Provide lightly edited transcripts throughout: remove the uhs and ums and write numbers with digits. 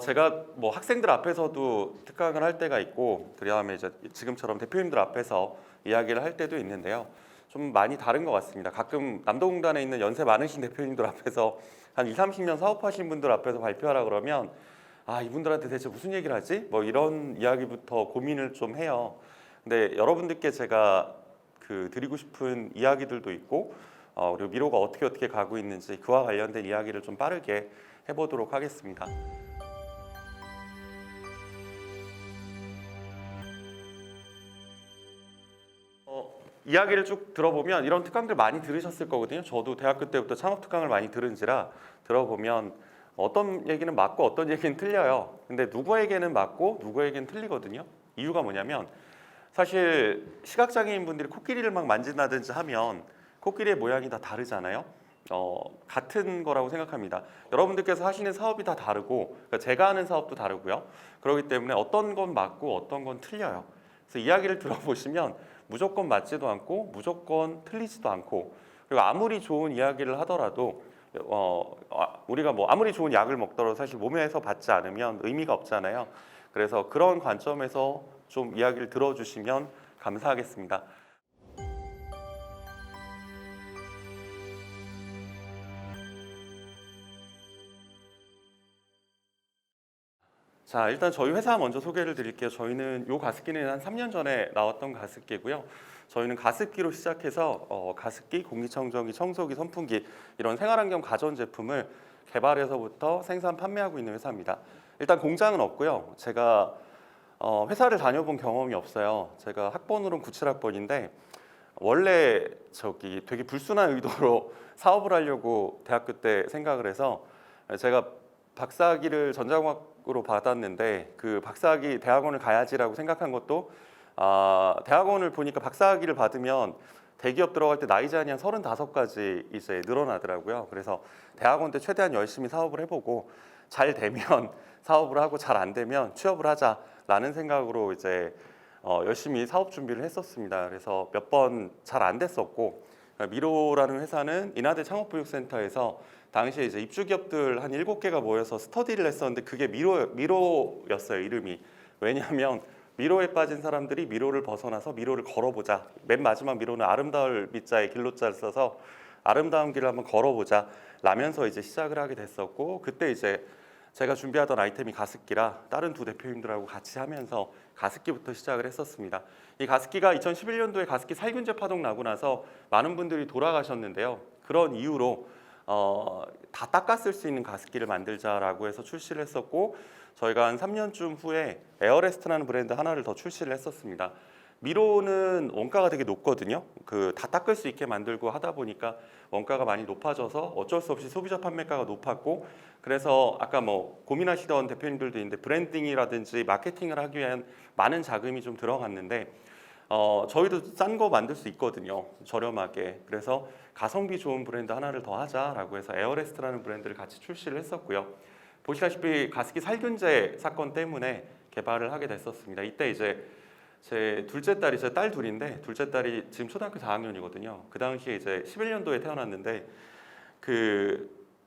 제가 뭐 학생들 앞에서도 특강을 할 때가 있고, 그다음에 이제 지금처럼 대표님들 앞에서 이야기를 할 때도 있는데요. 좀 많이 다른 것 같습니다. 가끔 남도공단에 있는 연세 많으신 대표님들 앞에서 한 20, 30년 사업하신 분들 앞에서 발표하라 그러면 이분들한테 대체 무슨 얘기를 하지? 뭐 이런 이야기부터 고민을 좀 해요. 근데 여러분들께 제가 드리고 싶은 이야기들도 있고, 그리고 미로가 어떻게 가고 있는지 그와 관련된 이야기를 좀 빠르게 해보도록 하겠습니다. 이야기를 쭉 들어보면 이런 특강들 많이 들으셨을 거거든요. 저도 대학교 때부터 창업 특강을 많이 들은지라 들어보면 어떤 얘기는 맞고 어떤 얘기는 틀려요. 근데 누구에게는 맞고 누구에게는 틀리거든요. 이유가 뭐냐면 사실 시각장애인 분들이 코끼리를 막 만진다든지 하면 코끼리의 모양이 다 다르잖아요. 같은 거라고 생각합니다. 여러분들께서 하시는 사업이 다 다르고, 그러니까 제가 하는 사업도 다르고요. 그렇기 때문에 어떤 건 맞고 어떤 건 틀려요. 그래서 이야기를 들어보시면 무조건 맞지도 않고 무조건 틀리지도 않고, 그리고 아무리 좋은 이야기를 하더라도 우리가 뭐 아무리 좋은 약을 먹더라도 사실 몸에서 받지 않으면 의미가 없잖아요. 그래서 그런 관점에서 좀 이야기를 들어주시면 감사하겠습니다. 자, 일단 저희 회사 먼저 소개를 드릴게요. 저희는 요 가습기는 한 3년 전에 나왔던 가습기고요. 저희는 가습기로 시작해서 가습기, 공기청정기, 청소기, 선풍기 이런 생활환경 가전 제품을 개발해서부터 생산, 판매하고 있는 회사입니다. 일단 공장은 없고요. 제가 회사를 다녀본 경험이 없어요. 제가 학번으로는 97학번인데 원래 되게 불순한 의도로 사업을 하려고 대학교 때 생각을 해서, 제가 박사학위를 전자공학으로 받았는데 그 박사학위 대학원을 가야지라고 생각한 것도 대학원을 보니까 박사학위를 받으면 대기업 들어갈 때 나이 제한이 한 35까지 이제 늘어나더라고요. 그래서 대학원 때 최대한 열심히 사업을 해보고 잘 되면 사업을 하고 잘 안 되면 취업을 하자라는 생각으로 이제 열심히 사업 준비를 했었습니다. 그래서 몇 번 잘 안 됐었고, 미로라는 회사는 인하대 창업교육센터에서 당시에 이제 입주기업들 한 7개가 모여서 스터디를 했었는데 그게 미로였어요, 이름이. 왜냐하면 미로에 빠진 사람들이 미로를 벗어나서 미로를 걸어보자. 맨 마지막 미로는 아름다울 미자에 길로자를 써서 아름다운 길을 한번 걸어보자 라면서 이제 시작을 하게 됐었고, 그때 이제 제가 준비하던 아이템이 가습기라 다른 두 대표님들하고 같이 하면서 가습기부터 시작을 했었습니다. 이 가습기가 2011년도에 가습기 살균제 파동 나고 나서 많은 분들이 돌아가셨는데요. 그런 이유로 다 닦았을 수 있는 가습기를 만들자라고 해서 출시를 했었고, 저희가 한 3년쯤 후에 에어레스트라는 브랜드 하나를 더 출시를 했었습니다. 미로는 원가가 되게 높거든요. 다 닦을 수 있게 만들고 하다 보니까 원가가 많이 높아져서 어쩔 수 없이 소비자 판매가가 높았고, 그래서 아까 뭐 고민하시던 대표님들도 있는데 브랜딩이라든지 마케팅을 하기 위한 많은 자금이 좀 들어갔는데 저희도 싼 거 만들 수 있거든요, 저렴하게. 그래서 가성비 좋은 브랜드 하나를 더 하자라고 해서 에어레스트라는 브랜드를 같이 출시를 했었고요. 보시다시피 가습기 살균제 사건 때문에 개발을 하게 됐었습니다. 이때 이제 제 딸 둘인데 둘째 딸이 지금 초등학교 4학년이거든요. 그 당시에 이제 11년도에 태어났는데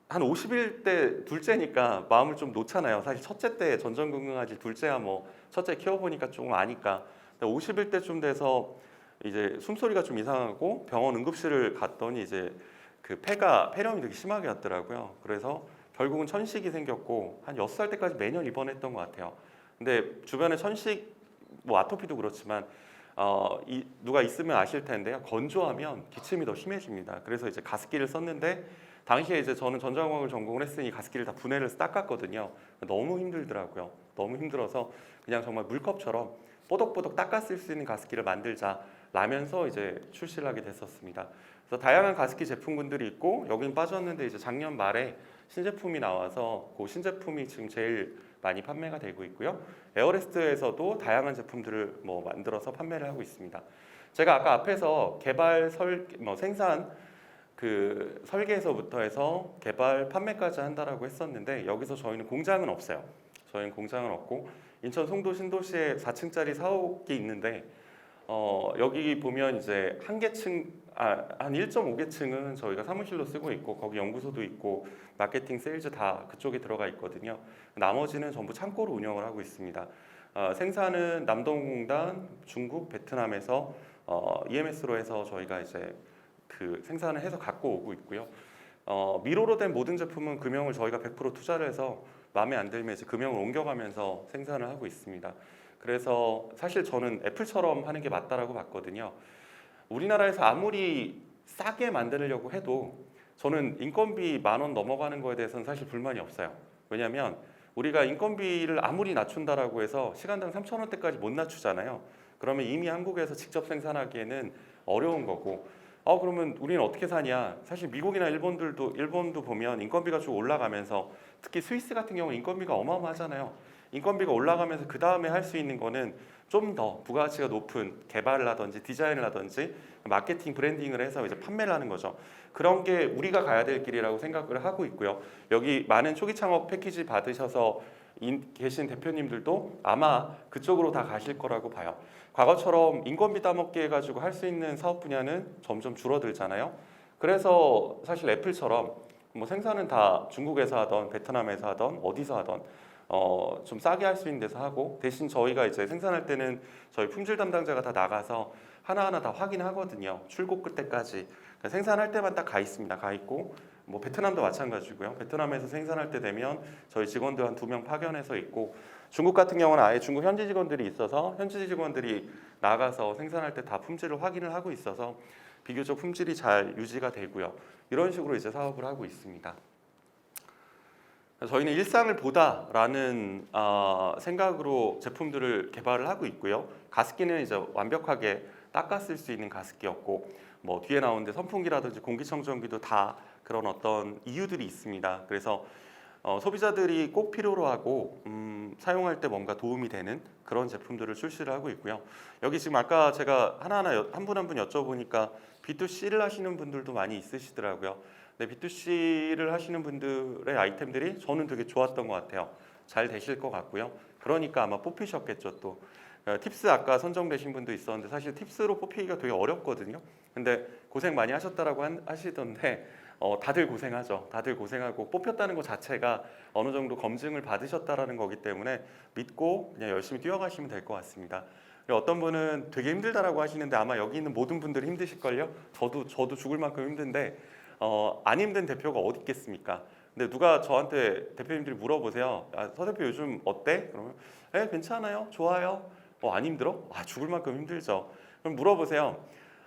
한 50일 때 둘째니까 마음을 좀 놓잖아요. 사실 첫째 때 전전긍긍하지, 둘째야 뭐 첫째 키워보니까 조금 아니까. 50일 때쯤 돼서 이제 숨소리가 좀 이상하고 병원 응급실을 갔더니 이제 폐렴이 되게 심하게 왔더라고요. 그래서 결국은 천식이 생겼고 한 6살 때까지 매년 입원했던 것 같아요. 근데 주변에 천식, 뭐 아토피도 그렇지만 누가 있으면 아실 텐데요. 건조하면 기침이 더 심해집니다. 그래서 이제 가습기를 썼는데 당시에 이제 저는 전자공학을 전공을 했으니 가습기를 다 분해를 해서 닦았거든요. 너무 힘들더라고요. 너무 힘들어서 그냥 정말 물컵처럼 뽀독뽀독 닦았을 수 있는 가습기를 만들자라면서 이제 출시를 하게 됐었습니다. 그래서 다양한 가습기 제품군들이 있고, 여긴 빠졌는데 이제 작년 말에 신제품이 나와서 그 신제품이 지금 제일 많이 판매가 되고 있고요. 에어레스트에서도 다양한 제품들을 뭐 만들어서 판매를 하고 있습니다. 제가 아까 앞에서 개발, 생산, 설계에서부터 해서 개발, 판매까지 한다라고 했었는데, 여기서 저희는 공장은 없어요. 저희는 공장은 없고 인천 송도 신도시에 4층짜리 사옥이 있는데 여기 보면 이제 한 개층, 한 1.5개층은 저희가 사무실로 쓰고 있고 거기 연구소도 있고 마케팅, 세일즈 다 그쪽에 들어가 있거든요. 나머지는 전부 창고로 운영을 하고 있습니다. 생산은 남동공단, 중국, 베트남에서 EMS로 해서 저희가 이제 그 생산을 해서 갖고 오고 있고요. 미로로 된 모든 제품은 금형을 저희가 100% 투자를 해서 마음에 안 들면 이제 금형을 옮겨가면서 생산을 하고 있습니다. 그래서 사실 저는 애플처럼 하는 게 맞다라고 봤거든요. 우리나라에서 아무리 싸게 만들려고 해도 저는 인건비 10,000원 넘어가는 거에 대해서는 사실 불만이 없어요. 왜냐하면 우리가 인건비를 아무리 낮춘다라고 해서 시간당 3,000원대까지 못 낮추잖아요. 그러면 이미 한국에서 직접 생산하기에는 어려운 거고, 그러면 우리는 어떻게 사냐? 사실 미국이나 일본도 보면 인건비가 쭉 올라가면서 특히 스위스 같은 경우는 인건비가 어마어마하잖아요. 인건비가 올라가면서 그 다음에 할 수 있는 거는 좀 더 부가가치가 높은 개발을 하든지 디자인을 하든지 마케팅, 브랜딩을 해서 이제 판매를 하는 거죠. 그런 게 우리가 가야 될 길이라고 생각을 하고 있고요. 여기 많은 초기 창업 패키지 받으셔서 계신 대표님들도 아마 그쪽으로 다 가실 거라고 봐요. 과거처럼 인건비 따먹기 해가지고 할 수 있는 사업 분야는 점점 줄어들잖아요. 그래서 사실 애플처럼 뭐 생산은 다 중국에서 하던 베트남에서 하던 어디서 하던 좀 싸게 할 수 있는 데서 하고 대신 저희가 이제 생산할 때는 저희 품질 담당자가 다 나가서 하나하나 다 확인하거든요. 출고 끝때까지. 그러니까 생산할 때만 딱 가 있습니다. 가 있고 뭐 베트남도 마찬가지고요. 베트남에서 생산할 때 되면 저희 직원들 한 2명 파견해서 있고 중국 같은 경우는 아예 중국 현지 직원들이 있어서 현지 직원들이 나가서 생산할 때 다 품질을 확인을 하고 있어서 비교적 품질이 잘 유지가 되고요. 이런 식으로 이제 사업을 하고 있습니다. 저희는 일상을 보다라는 생각으로 제품들을 개발을 하고 있고요. 가습기는 이제 완벽하게 닦았을 수 있는 가습기였고 뭐 뒤에 나오는데 선풍기라든지 공기청정기도 다 그런 어떤 이유들이 있습니다. 그래서 소비자들이 꼭 필요로 하고 사용할 때 뭔가 도움이 되는 그런 제품들을 출시를 하고 있고요. 여기 지금 아까 제가 하나하나 한 분 한 분 여쭤보니까 B2C를 하시는 분들도 많이 있으시더라고요. 네, B2C를 하시는 분들의 아이템들이 저는 되게 좋았던 것 같아요. 잘 되실 것 같고요. 그러니까 아마 뽑히셨겠죠 또. 팁스 아까 선정되신 분도 있었는데 사실 팁스로 뽑히기가 되게 어렵거든요. 근데 고생 많이 하셨다라고 하시던데 다들 고생하죠. 다들 고생하고 뽑혔다는 것 자체가 어느 정도 검증을 받으셨다라는 거기 때문에 믿고 그냥 열심히 뛰어가시면 될 것 같습니다. 그리고 어떤 분은 되게 힘들다라고 하시는데 아마 여기 있는 모든 분들이 힘드실걸요. 저도 죽을 만큼 힘든데 안 힘든 대표가 어디 있겠습니까? 근데 누가 저한테 대표님들이 물어보세요. 서 대표 요즘 어때? 그러면 괜찮아요. 좋아요. 안 힘들어? 죽을 만큼 힘들죠. 그럼 물어보세요.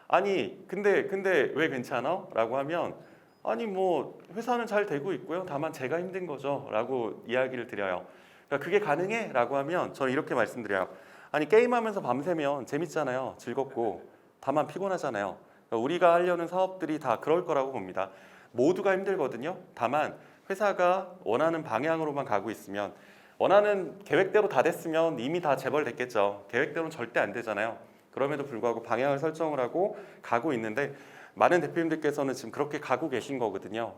아니 근데 왜 괜찮아? 라고 하면 아니 뭐 회사는 잘 되고 있고요. 다만 제가 힘든 거죠. 라고 이야기를 드려요. 그러니까 그게 가능해? 라고 하면 저는 이렇게 말씀드려요. 아니 게임하면서 밤새면 재밌잖아요. 즐겁고 다만 피곤하잖아요. 그러니까 우리가 하려는 사업들이 다 그럴 거라고 봅니다. 모두가 힘들거든요. 다만 회사가 원하는 방향으로만 가고 있으면 원하는 계획대로 다 됐으면 이미 다 재벌됐겠죠. 계획대로는 절대 안 되잖아요. 그럼에도 불구하고 방향을 설정을 하고 가고 있는데 많은 대표님들께서는 지금 그렇게 가고 계신 거거든요.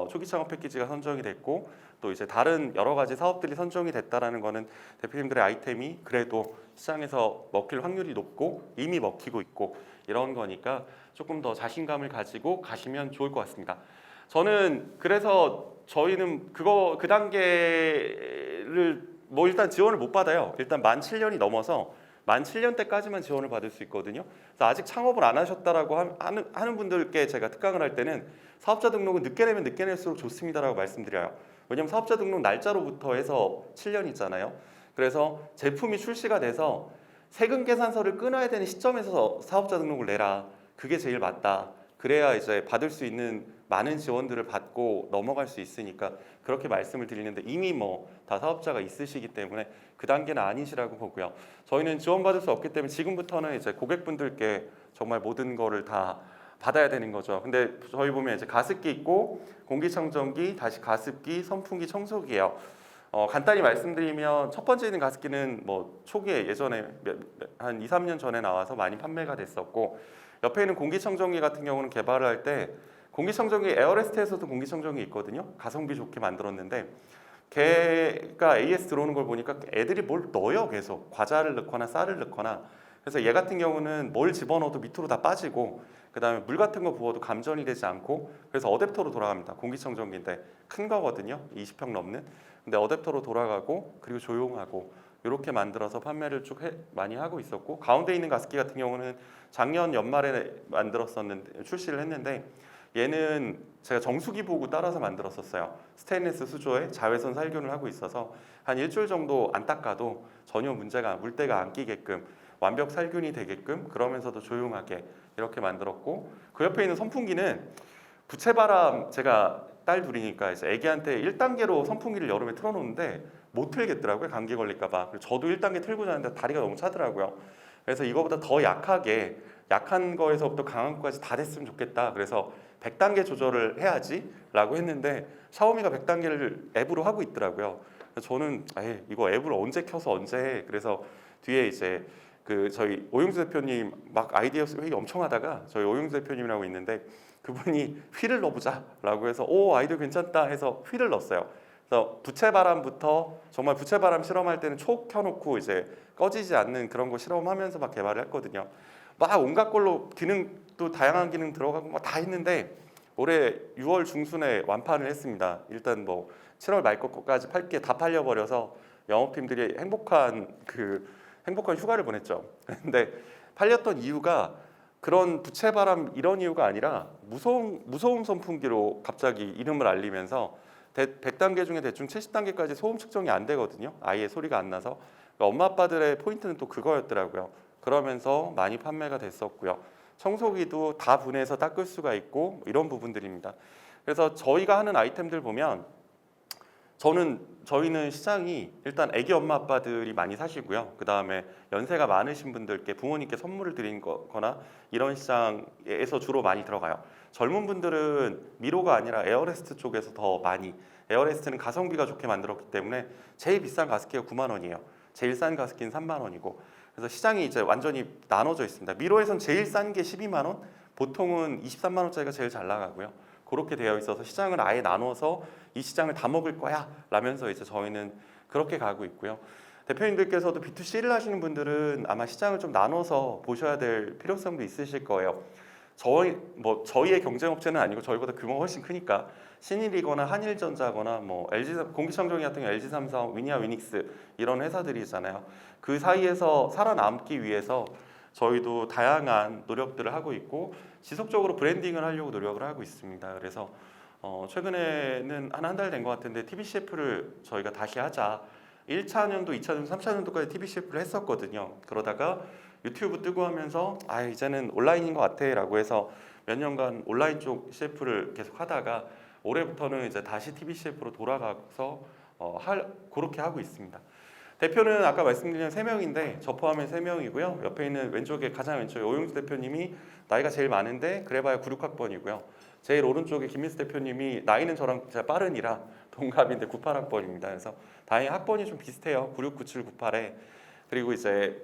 초기 창업 패키지가 선정이 됐고 또 이제 다른 여러 가지 사업들이 선정이 됐다라는 거는 대표님들의 아이템이 그래도 시장에서 먹힐 확률이 높고 이미 먹히고 있고 이런 거니까 조금 더 자신감을 가지고 가시면 좋을 것 같습니다. 저는 그래서 저희는 그 단계를 뭐 일단 지원을 못 받아요. 일단 만 7년이 넘어서 만 7년 때까지만 지원을 받을 수 있거든요. 그래서 아직 창업을 안 하셨다라고 하는 분들께 제가 특강을 할 때는 사업자 등록은 늦게 내면 늦게 낼수록 좋습니다라고 말씀드려요. 왜냐하면 사업자 등록 날짜로부터 해서 7년 있잖아요. 그래서 제품이 출시가 돼서 세금 계산서를 끊어야 되는 시점에서 사업자 등록을 내라. 그게 제일 맞다. 그래야 이제 받을 수 있는 많은 지원들을 받고 넘어갈 수 있으니까 그렇게 말씀을 드리는데 이미 뭐 다 사업자가 있으시기 때문에 그 단계는 아니시라고 보고요. 저희는 지원받을 수 없기 때문에 지금부터는 이제 고객분들께 정말 모든 거를 다 받아야 되는 거죠. 근데 저희 보면 이제 가습기 있고 공기청정기, 다시 가습기, 선풍기, 청소기예요. 간단히 말씀드리면 첫 번째 있는 가습기는 뭐 초기에 예전에 한 2, 3년 전에 나와서 많이 판매가 됐었고 옆에 있는 공기청정기 같은 경우는 개발을 할 때 공기청정기 에어레스트에서도 공기청정기 있거든요. 가성비 좋게 만들었는데 걔가 AS 들어오는 걸 보니까 애들이 뭘 넣어요. 계속 과자를 넣거나 쌀을 넣거나 그래서 얘 같은 경우는 뭘 집어넣어도 밑으로 다 빠지고 그다음에 물 같은 거 부어도 감전이 되지 않고 그래서 어댑터로 돌아갑니다. 공기청정기인데 큰 거거든요. 20평 넘는. 근데 어댑터로 돌아가고 그리고 조용하고 이렇게 만들어서 판매를 많이 하고 있었고 가운데 있는 가습기 같은 경우는 작년 연말에 만들었었는데 출시를 했는데 얘는 제가 정수기 보고 따라서 만들었었어요. 스테인리스 수조에 자외선 살균을 하고 있어서 한 일주일 정도 안 닦아도 전혀 문제가 물때가 안 끼게끔 완벽 살균이 되게끔 그러면서도 조용하게 이렇게 만들었고 그 옆에 있는 선풍기는 부채바람 제가 딸 둘이니까 이제 애기한테 1단계로 선풍기를 여름에 틀어놓는데 못 틀겠더라고요. 감기 걸릴까봐. 저도 1단계 틀고 자는데 다리가 너무 차더라고요. 그래서 이거보다 더 약하게 약한 거에서부터 강한 거까지 다 됐으면 좋겠다. 그래서 100단계 조절을 해야지 라고 했는데 샤오미가 100단계를 앱으로 하고 있더라고요. 그래서 저는 이거 앱을 언제 켜서 언제 해. 그래서 뒤에 이제 그 저희 오용수 대표님 막 아이디어 회의 엄청 하다가 저희 오용수 대표님이라고 있는데 그분이 휠을 넣어보자라고 해서 오 아이디어 괜찮다 해서 휠을 넣었어요. 그래서 부채바람부터 정말 부채바람 실험할 때는 촉 켜놓고 이제 꺼지지 않는 그런 거 실험하면서 막 개발을 했거든요. 막 온갖 걸로 기능도 다양한 기능 들어가고 막 다 했는데 올해 6월 중순에 완판을 했습니다. 일단 뭐 7월 말 것까지 팔게 다 팔려버려서 영업팀들이 행복한 휴가를 보냈죠. 근데 팔렸던 이유가 그런 부채바람 이런 이유가 아니라 무소음 선풍기로 갑자기 이름을 알리면서 100단계 중에 대충 70단계까지 소음 측정이 안 되거든요. 아예 소리가 안 나서. 그러니까 엄마 아빠들의 포인트는 또 그거였더라고요. 그러면서 많이 판매가 됐었고요. 청소기도 다 분해해서 닦을 수가 있고 이런 부분들입니다. 그래서 저희가 하는 아이템들 보면 저희는 시장이 일단 애기 엄마 아빠들이 많이 사시고요. 그 다음에 연세가 많으신 분들께 부모님께 선물을 드린 거나 이런 시장에서 주로 많이 들어가요. 젊은 분들은 미로가 아니라 에어레스트 쪽에서 더 많이 에어레스트는 가성비가 좋게 만들었기 때문에 제일 비싼 가습기가 9만 원이에요. 제일 싼 가습기는 3만 원이고 그래서 시장이 이제 완전히 나눠져 있습니다. 미로에선 제일 싼 게 12만 원, 보통은 23만 원짜리가 제일 잘 나가고요. 그렇게 되어 있어서 시장을 아예 나눠서 이 시장을 다 먹을 거야 라면서 이제 저희는 그렇게 가고 있고요. 대표님들께서도 B2C를 하시는 분들은 아마 시장을 좀 나눠서 보셔야 될 필요성도 있으실 거예요. 저희의 경쟁업체는 아니고 저희보다 규모가 훨씬 크니까 신일이거나 한일전자거나 뭐 LG 공기청정기 같은 경우 LG 삼성, 위니아 위닉스 이런 회사들이잖아요. 그 사이에서 살아남기 위해서 저희도 다양한 노력들을 하고 있고 지속적으로 브랜딩을 하려고 노력을 하고 있습니다. 그래서 최근에는 한 달 된 것 같은데 TBCF를 저희가 다시 하자. 1차년도, 2차년도, 3차년도까지 TBCF를 했었거든요. 그러다가 유튜브 뜨고 하면서 이제는 온라인인 것 같아 라고 해서 몇 년간 온라인 쪽 CF를 계속 하다가 올해부터는 이제 다시 TBCF로 돌아가서 그렇게 하고 있습니다. 대표는 아까 말씀드린 3명인데 저 포함해 3명이고요. 옆에 있는 가장 왼쪽에 오용수 대표님이 나이가 제일 많은데 그래봐야 96학번이고요. 제일 오른쪽에 김민수 대표님이 나이는 저랑 제가 빠른이라 동갑인데 98학번입니다. 그래서 다행히 학번이 좀 비슷해요. 96, 97, 98에. 그리고 이제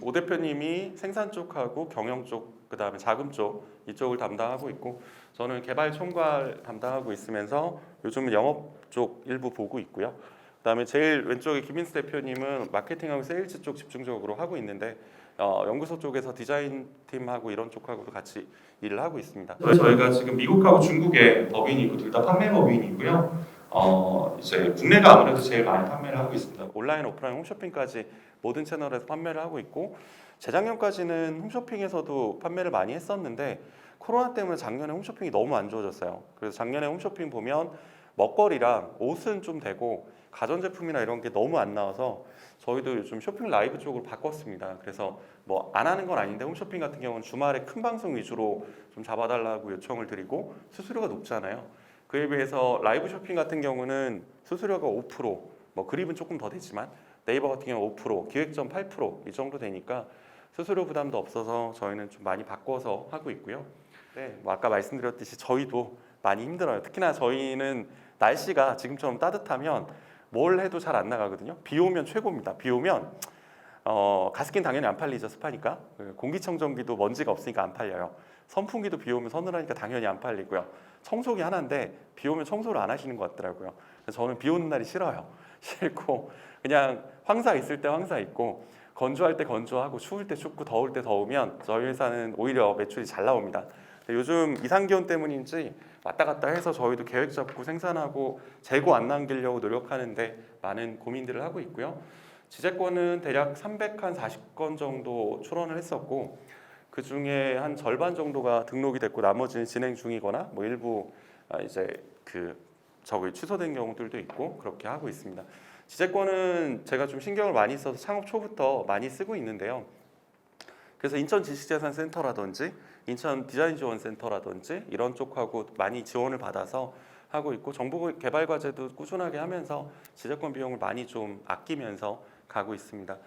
오 대표님이 생산 쪽하고 경영 쪽, 그 다음에 자금 쪽 이쪽을 담당하고 있고 저는 개발 총괄 담당하고 있으면서 요즘은 영업 쪽 일부 보고 있고요. 그다음에 제일 왼쪽에 김민수 대표님은 마케팅하고 세일즈 쪽 집중적으로 하고 있는데 연구소 쪽에서 디자인 팀하고 이런 쪽하고도 같이 일을 하고 있습니다. 저희가 지금 미국하고 중국에 법인이 있고 둘 다 판매 법인이고요. 이제 국내가 아무래도 제일 많이 판매를 하고 있습니다. 온라인, 오프라인, 홈쇼핑까지 모든 채널에서 판매를 하고 있고 재작년까지는 홈쇼핑에서도 판매를 많이 했었는데 코로나 때문에 작년에 홈쇼핑이 너무 안 좋아졌어요. 그래서 작년에 홈쇼핑 보면 먹거리랑 옷은 좀 되고 가전제품이나 이런 게 너무 안 나와서 저희도 요즘 쇼핑 라이브 쪽으로 바꿨습니다. 그래서 뭐 안 하는 건 아닌데 홈쇼핑 같은 경우는 주말에 큰 방송 위주로 좀 잡아달라고 요청을 드리고 수수료가 높잖아요. 그에 비해서 라이브 쇼핑 같은 경우는 수수료가 5%, 뭐 그립은 조금 더 되지만 네이버 같은 경우는 5%, 기획전 8%이 정도 되니까 수수료 부담도 없어서 저희는 좀 많이 바꿔서 하고 있고요. 네, 뭐 아까 말씀드렸듯이 저희도 많이 힘들어요. 특히나 저희는 날씨가 지금처럼 따뜻하면 뭘 해도 잘 안 나가거든요. 비 오면 최고입니다. 비 오면 가습기는 당연히 안 팔리죠. 습하니까. 공기청정기도 먼지가 없으니까 안 팔려요. 선풍기도 비 오면 서늘하니까 당연히 안 팔리고요. 청소기 하나인데 비 오면 청소를 안 하시는 것 같더라고요. 그래서 저는 비 오는 날이 싫어요. 싫고 그냥 황사 있을 때 황사 있고 건조할 때 건조하고 추울 때 춥고 더울 때 더우면 저희 회사는 오히려 매출이 잘 나옵니다. 요즘 이상기온 때문인지 왔다 갔다 해서 저희도 계획 잡고 생산하고 재고 안 남기려고 노력하는데 많은 고민들을 하고 있고요. 지재권은 대략 340건 정도 출원을 했었고 그 중에 한 절반 정도가 등록이 됐고 나머지는 진행 중이거나 뭐 일부 이제 저기 취소된 경우들도 있고 그렇게 하고 있습니다. 지재권은 제가 좀 신경을 많이 써서 창업 초부터 많이 쓰고 있는데요. 그래서 인천 지식재산센터라든지 인천 디자인지원센터라든지 이런 쪽하고 많이 지원을 받아서 하고 있고 정보 개발 과제도 꾸준하게 하면서 지재권 비용을 많이 좀 아끼면서 가고 있습니다.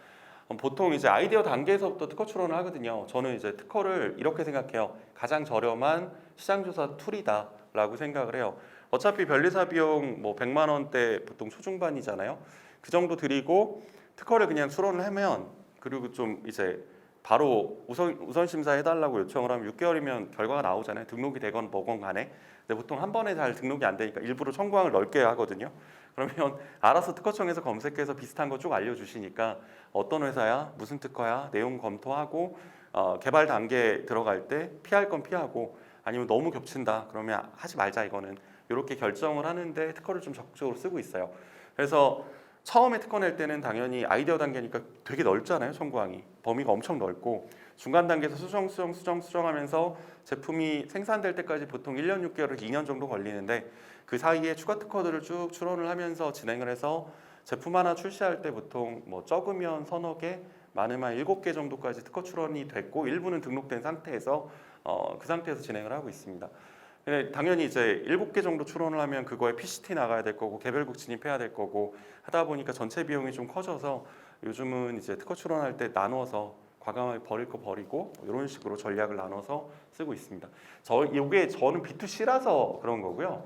보통 이제 아이디어 단계에서부터 특허 출원을 하거든요. 저는 이제 특허를 이렇게 생각해요. 가장 저렴한 시장조사 툴이다라고 생각을 해요. 어차피 변리사 비용 뭐 100만 원대 보통 초중반이잖아요. 그 정도 드리고 특허를 그냥 출원을 하면 그리고 좀 이제 바로 우선 심사 해달라고 요청을 하면 6개월이면 결과가 나오잖아요. 등록이 되건 뭐건 간에. 근데 보통 한 번에 잘 등록이 안 되니까 일부러 청구항을 넓게 하거든요. 그러면 알아서 특허청에서 검색해서 비슷한 거 쭉 알려주시니까 어떤 회사야, 무슨 특허야, 내용 검토하고 개발 단계에 들어갈 때 피할 건 피하고 아니면 너무 겹친다 그러면 하지 말자 이거는 이렇게 결정을 하는데 특허를 좀 적극적으로 쓰고 있어요. 그래서 처음에 특허 낼 때는 당연히 아이디어 단계니까 되게 넓잖아요. 청구항이 범위가 엄청 넓고 중간 단계에서 수정하면서 제품이 생산될 때까지 보통 1년 6개월에서 2년 정도 걸리는데 그 사이에 추가 특허들을 쭉 출원을 하면서 진행을 해서 제품 하나 출시할 때 보통 뭐 적으면 서너 개, 많으면 7개 정도까지 특허 출원이 됐고 일부는 등록된 상태에서 그 상태에서 진행을 하고 있습니다. 근데 당연히 이제 7개 정도 출원을 하면 그거에 PCT 나가야 될 거고 개별국 진입해야 될 거고 하다 보니까 전체 비용이 좀 커져서 요즘은 이제 특허 출원할 때 나눠서 과감하게 버릴 거 버리고 이런 식으로 전략을 나눠서 쓰고 있습니다. 이게 저는 B2C라서 그런 거고요.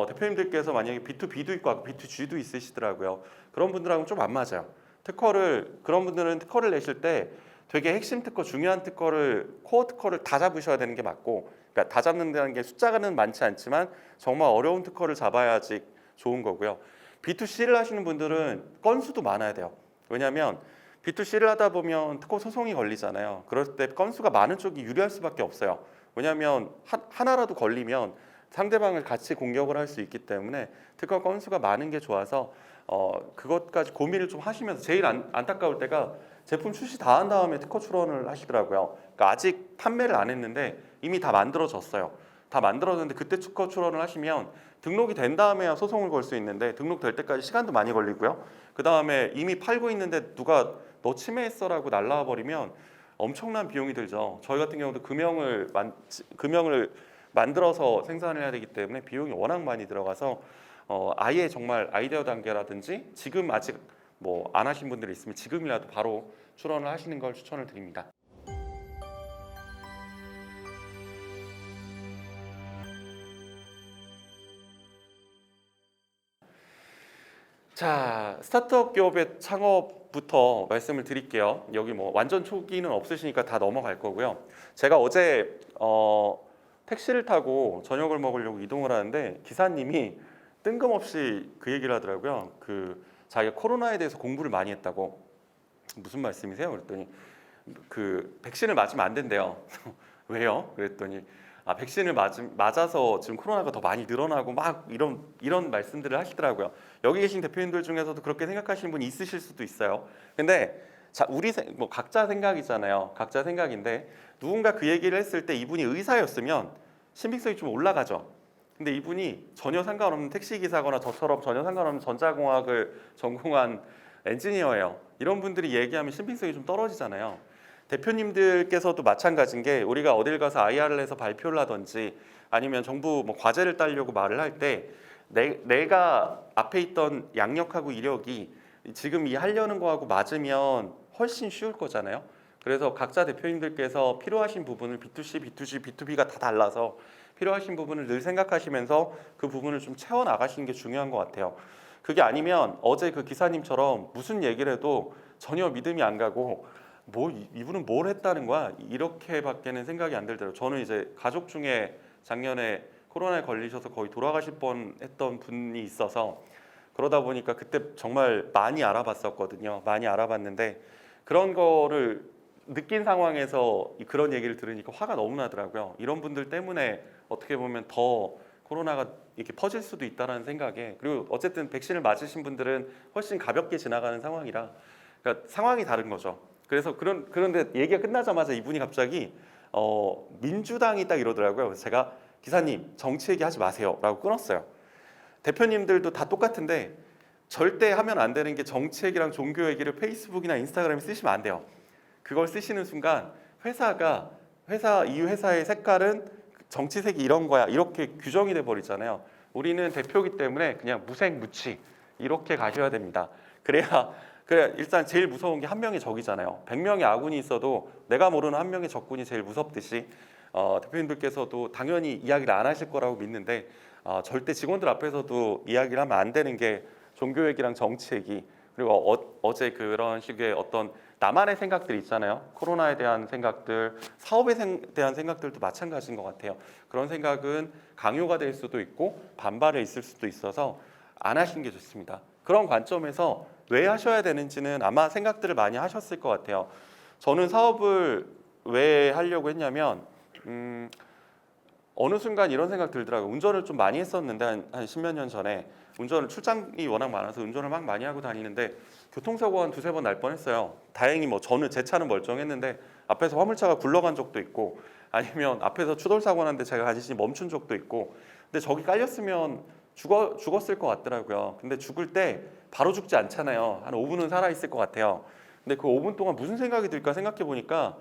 대표님들께서 만약에 B2B도 있고 B2G도 있으시더라고요. 그런 분들하고는 좀 안 맞아요. 그런 분들은 특허를 내실 때 되게 핵심 특허, 중요한 특허를 코어 특허를 다 잡으셔야 되는 게 맞고, 그러니까 다 잡는다는 게 숫자는 많지 않지만 정말 어려운 특허를 잡아야지 좋은 거고요. B2C를 하시는 분들은 건수도 많아야 돼요. 왜냐하면 B2C를 하다 보면 특허 소송이 걸리잖아요. 그럴 때 건수가 많은 쪽이 유리할 수밖에 없어요. 왜냐하면 하나라도 걸리면 상대방을 같이 공격을 할 수 있기 때문에 특허 건수가 많은 게 좋아서 그것까지 고민을 좀 하시면서 제일 안타까울 때가 제품 출시 다 한 다음에 특허 출원을 하시더라고요. 그러니까 아직 판매를 안 했는데 이미 다 만들어졌어요. 다 만들어졌는데 그때 특허 출원을 하시면 등록이 된 다음에야 소송을 걸 수 있는데 등록될 때까지 시간도 많이 걸리고요. 그 다음에 이미 팔고 있는데 누가 너 침해했어라고 날라와 버리면 엄청난 비용이 들죠. 저희 같은 경우도 금형을 만들어서 생산을 해야 되기 때문에 비용이 워낙 많이 들어가서 아예 정말 아이디어 단계라든지 지금 아직 뭐 안 하신 분들이 있으면 지금이라도 바로 출원을 하시는 걸 추천을 드립니다. 자, 스타트업 기업의 창업부터 말씀을 드릴게요. 여기 뭐 완전 초기는 없으시니까 다 넘어갈 거고요. 제가 어제 택시를 타고 저녁을 먹으려고 이동을 하는데 기사님이 뜬금없이 그 얘기를 하더라고요. 자기가 코로나에 대해서 공부를 많이 했다고. 무슨 말씀이세요? 그랬더니 백신을 맞으면 안 된대요. 왜요? 그랬더니 백신을 맞아서 지금 코로나가 더 많이 늘어나고 막 이런 말씀들을 하시더라고요. 여기 계신 대표님들 중에서도 그렇게 생각하시는 분이 있으실 수도 있어요. 근데 우리 뭐 각자 생각이잖아요. 각자 생각인데 누군가 그 얘기를 했을 때 이분이 의사였으면 신빙성이 좀 올라가죠. 근데 이분이 전혀 상관없는 택시기사거나 저처럼 전혀 상관없는 전자공학을 전공한 엔지니어예요. 이런 분들이 얘기하면 신빙성이 좀 떨어지잖아요. 대표님들께서도 마찬가지인 게 우리가 어딜 가서 IR을 해서 발표를 하든지 아니면 정부 뭐 과제를 따려고 말을 할 때 내가 앞에 있던 양력하고 이력이 지금 이 하려는 거하고 맞으면 훨씬 쉬울 거잖아요. 그래서 각자 대표님들께서 필요하신 부분을 B2C, B2G, B2B가 다 달라서 필요하신 부분을 늘 생각하시면서 그 부분을 좀 채워 나가시는 게 중요한 것 같아요. 그게 아니면 어제 그 기사님처럼 무슨 얘기를 해도 전혀 믿음이 안 가고 뭐 이분은 뭘 했다는 거야? 이렇게밖에는 생각이 안 들더라고요. 저는 이제 가족 중에 작년에 코로나에 걸리셔서 거의 돌아가실 뻔했던 분이 있어서 그러다 보니까 그때 정말 많이 알아봤었거든요. 많이 알아봤는데 그런 거를 느낀 상황에서 그런 얘기를 들으니까 화가 너무 나더라고요. 이런 분들 때문에 어떻게 보면 더 코로나가 이렇게 퍼질 수도 있다라는 생각에, 그리고 어쨌든 백신을 맞으신 분들은 훨씬 가볍게 지나가는 상황이라, 그러니까 상황이 다른 거죠. 그래서 그런데 얘기가 끝나자마자 이분이 갑자기 민주당이 딱 이러더라고요. 그래서 제가 기사님 정치 얘기하지 마세요라고 끊었어요. 대표님들도 다 똑같은데 절대 하면 안 되는 게 정치 얘기랑 종교 얘기를 페이스북이나 인스타그램에 쓰시면 안 돼요. 그걸 쓰시는 순간 이 회사의 색깔은 정치색이 이런 거야 이렇게 규정이 돼 버리잖아요. 우리는 대표기 때문에 그냥 무색무취 이렇게 가셔야 됩니다. 그래야 일단 제일 무서운 게 한 명이 적이잖아요. 100명의 아군이 있어도 내가 모르는 한 명의 적군이 제일 무섭듯이 대표님들께서도 당연히 이야기를 안 하실 거라고 믿는데 절대 직원들 앞에서도 이야기를 하면 안 되는 게 종교 얘기랑 정치 얘기, 그리고 어제 그런 식의 어떤 나만의 생각들 있잖아요. 코로나에 대한 생각들, 사업에 대한 생각들도 마찬가지인 것 같아요. 그런 생각은 강요가 될 수도 있고 반발에 있을 수도 있어서 안 하시는 게 좋습니다. 그런 관점에서 왜 하셔야 되는지는 아마 생각들을 많이 하셨을 것 같아요. 저는 사업을 왜 하려고 했냐면 어느 순간 이런 생각 들더라고요. 운전을 좀 많이 했었는데 한 십몇 년 전에 운전을 출장이 워낙 많아서 운전을 막 많이 하고 다니는데 교통사고가 한 두세 번 날 뻔했어요. 다행히 뭐 제 차는 멀쩡했는데 앞에서 화물차가 굴러간 적도 있고 아니면 앞에서 추돌 사고 났는데 제가 간신히 멈춘 적도 있고, 근데 저기 깔렸으면 죽었을 것 같더라고요. 근데 죽을 때 바로 죽지 않잖아요. 한 5분은 살아 있을 것 같아요. 근데 그 5분 동안 무슨 생각이 들까 생각해 보니까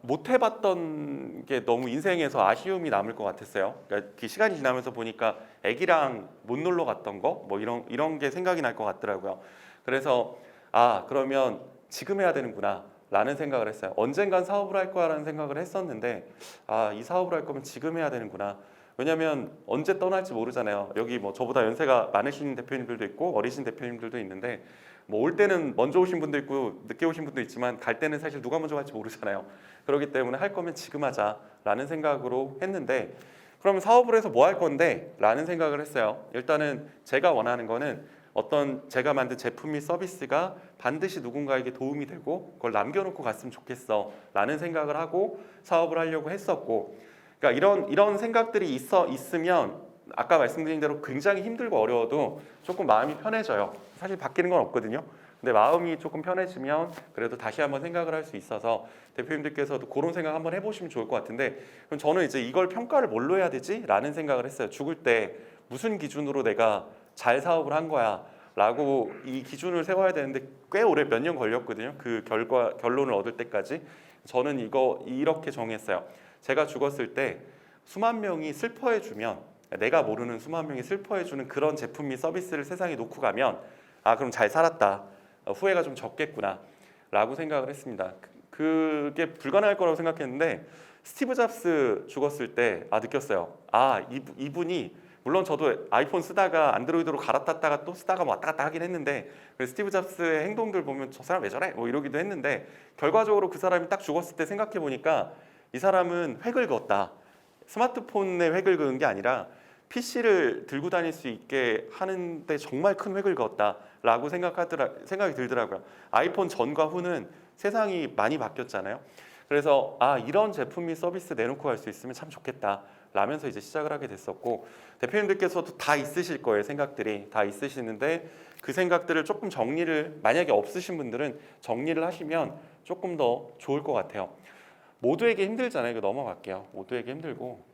못 해봤던 게 너무 인생에서 아쉬움이 남을 것 같았어요. 그러니까 그 시간이 지나면서 보니까 애기랑 못 놀러 갔던 거 뭐 이런 게 생각이 날 것 같더라고요. 그래서 그러면 지금 해야 되는구나 라는 생각을 했어요. 언젠간 사업을 할 거야라는 생각을 했었는데 이 사업을 할 거면 지금 해야 되는구나. 왜냐하면 언제 떠날지 모르잖아요. 여기 뭐 저보다 연세가 많으신 대표님들도 있고 어리신 대표님들도 있는데 뭐 올 때는 먼저 오신 분도 있고 늦게 오신 분도 있지만 갈 때는 사실 누가 먼저 갈지 모르잖아요. 그렇기 때문에 할 거면 지금 하자라는 생각으로 했는데, 그러면 사업을 해서 뭐 할 건데? 라는 생각을 했어요. 일단은 제가 원하는 거는 어떤 제가 만든 제품 및 서비스가 반드시 누군가에게 도움이 되고 그걸 남겨놓고 갔으면 좋겠어 라는 생각을 하고 사업을 하려고 했었고, 그러니까 이런 생각들이 있으면 아까 말씀드린 대로 굉장히 힘들고 어려워도 조금 마음이 편해져요. 사실 바뀌는 건 없거든요. 근데 마음이 조금 편해지면 그래도 다시 한번 생각을 할 수 있어서 대표님들께서도 그런 생각 한번 해보시면 좋을 것 같은데, 그럼 저는 이제 이걸 평가를 뭘로 해야 되지? 라는 생각을 했어요. 죽을 때 무슨 기준으로 내가 잘 사업을 한 거야 라고 이 기준을 세워야 되는데 꽤 오래 몇 년 걸렸거든요. 그 결론을 얻을 때까지. 저는 이렇게 정했어요. 제가 죽었을 때 수만 명이 슬퍼해주면, 내가 모르는 수만 명이 슬퍼해주는 그런 제품 및 서비스를 세상에 놓고 가면 그럼 잘 살았다, 후회가 좀 적겠구나 라고 생각을 했습니다. 그게 불가능할 거라고 생각했는데 스티브 잡스 죽었을 때 느꼈어요. 이분이 물론 저도 아이폰 쓰다가 안드로이드로 갈아탔다가 또 쓰다가 왔다 갔다 하긴 했는데 스티브 잡스의 행동들 보면 저 사람 왜 저래? 뭐 이러기도 했는데 결과적으로 그 사람이 딱 죽었을 때 생각해 보니까 이 사람은 획을 그었다. 스마트폰에 획을 그은 게 아니라 PC를 들고 다닐 수 있게 하는데 정말 큰 획을 그었다라고 생각이 들더라고요. 아이폰 전과 후는 세상이 많이 바뀌었잖아요. 그래서 이런 제품 및 서비스 내놓고 할 수 있으면 참 좋겠다 라면서 이제 시작을 하게 됐었고, 대표님들께서도 다 있으실 거예요. 생각들이 다 있으시는데 그 생각들을 조금 정리를, 만약에 없으신 분들은 정리를 하시면 조금 더 좋을 것 같아요. 모두에게 힘들잖아요. 이거 넘어갈게요. 모두에게 힘들고,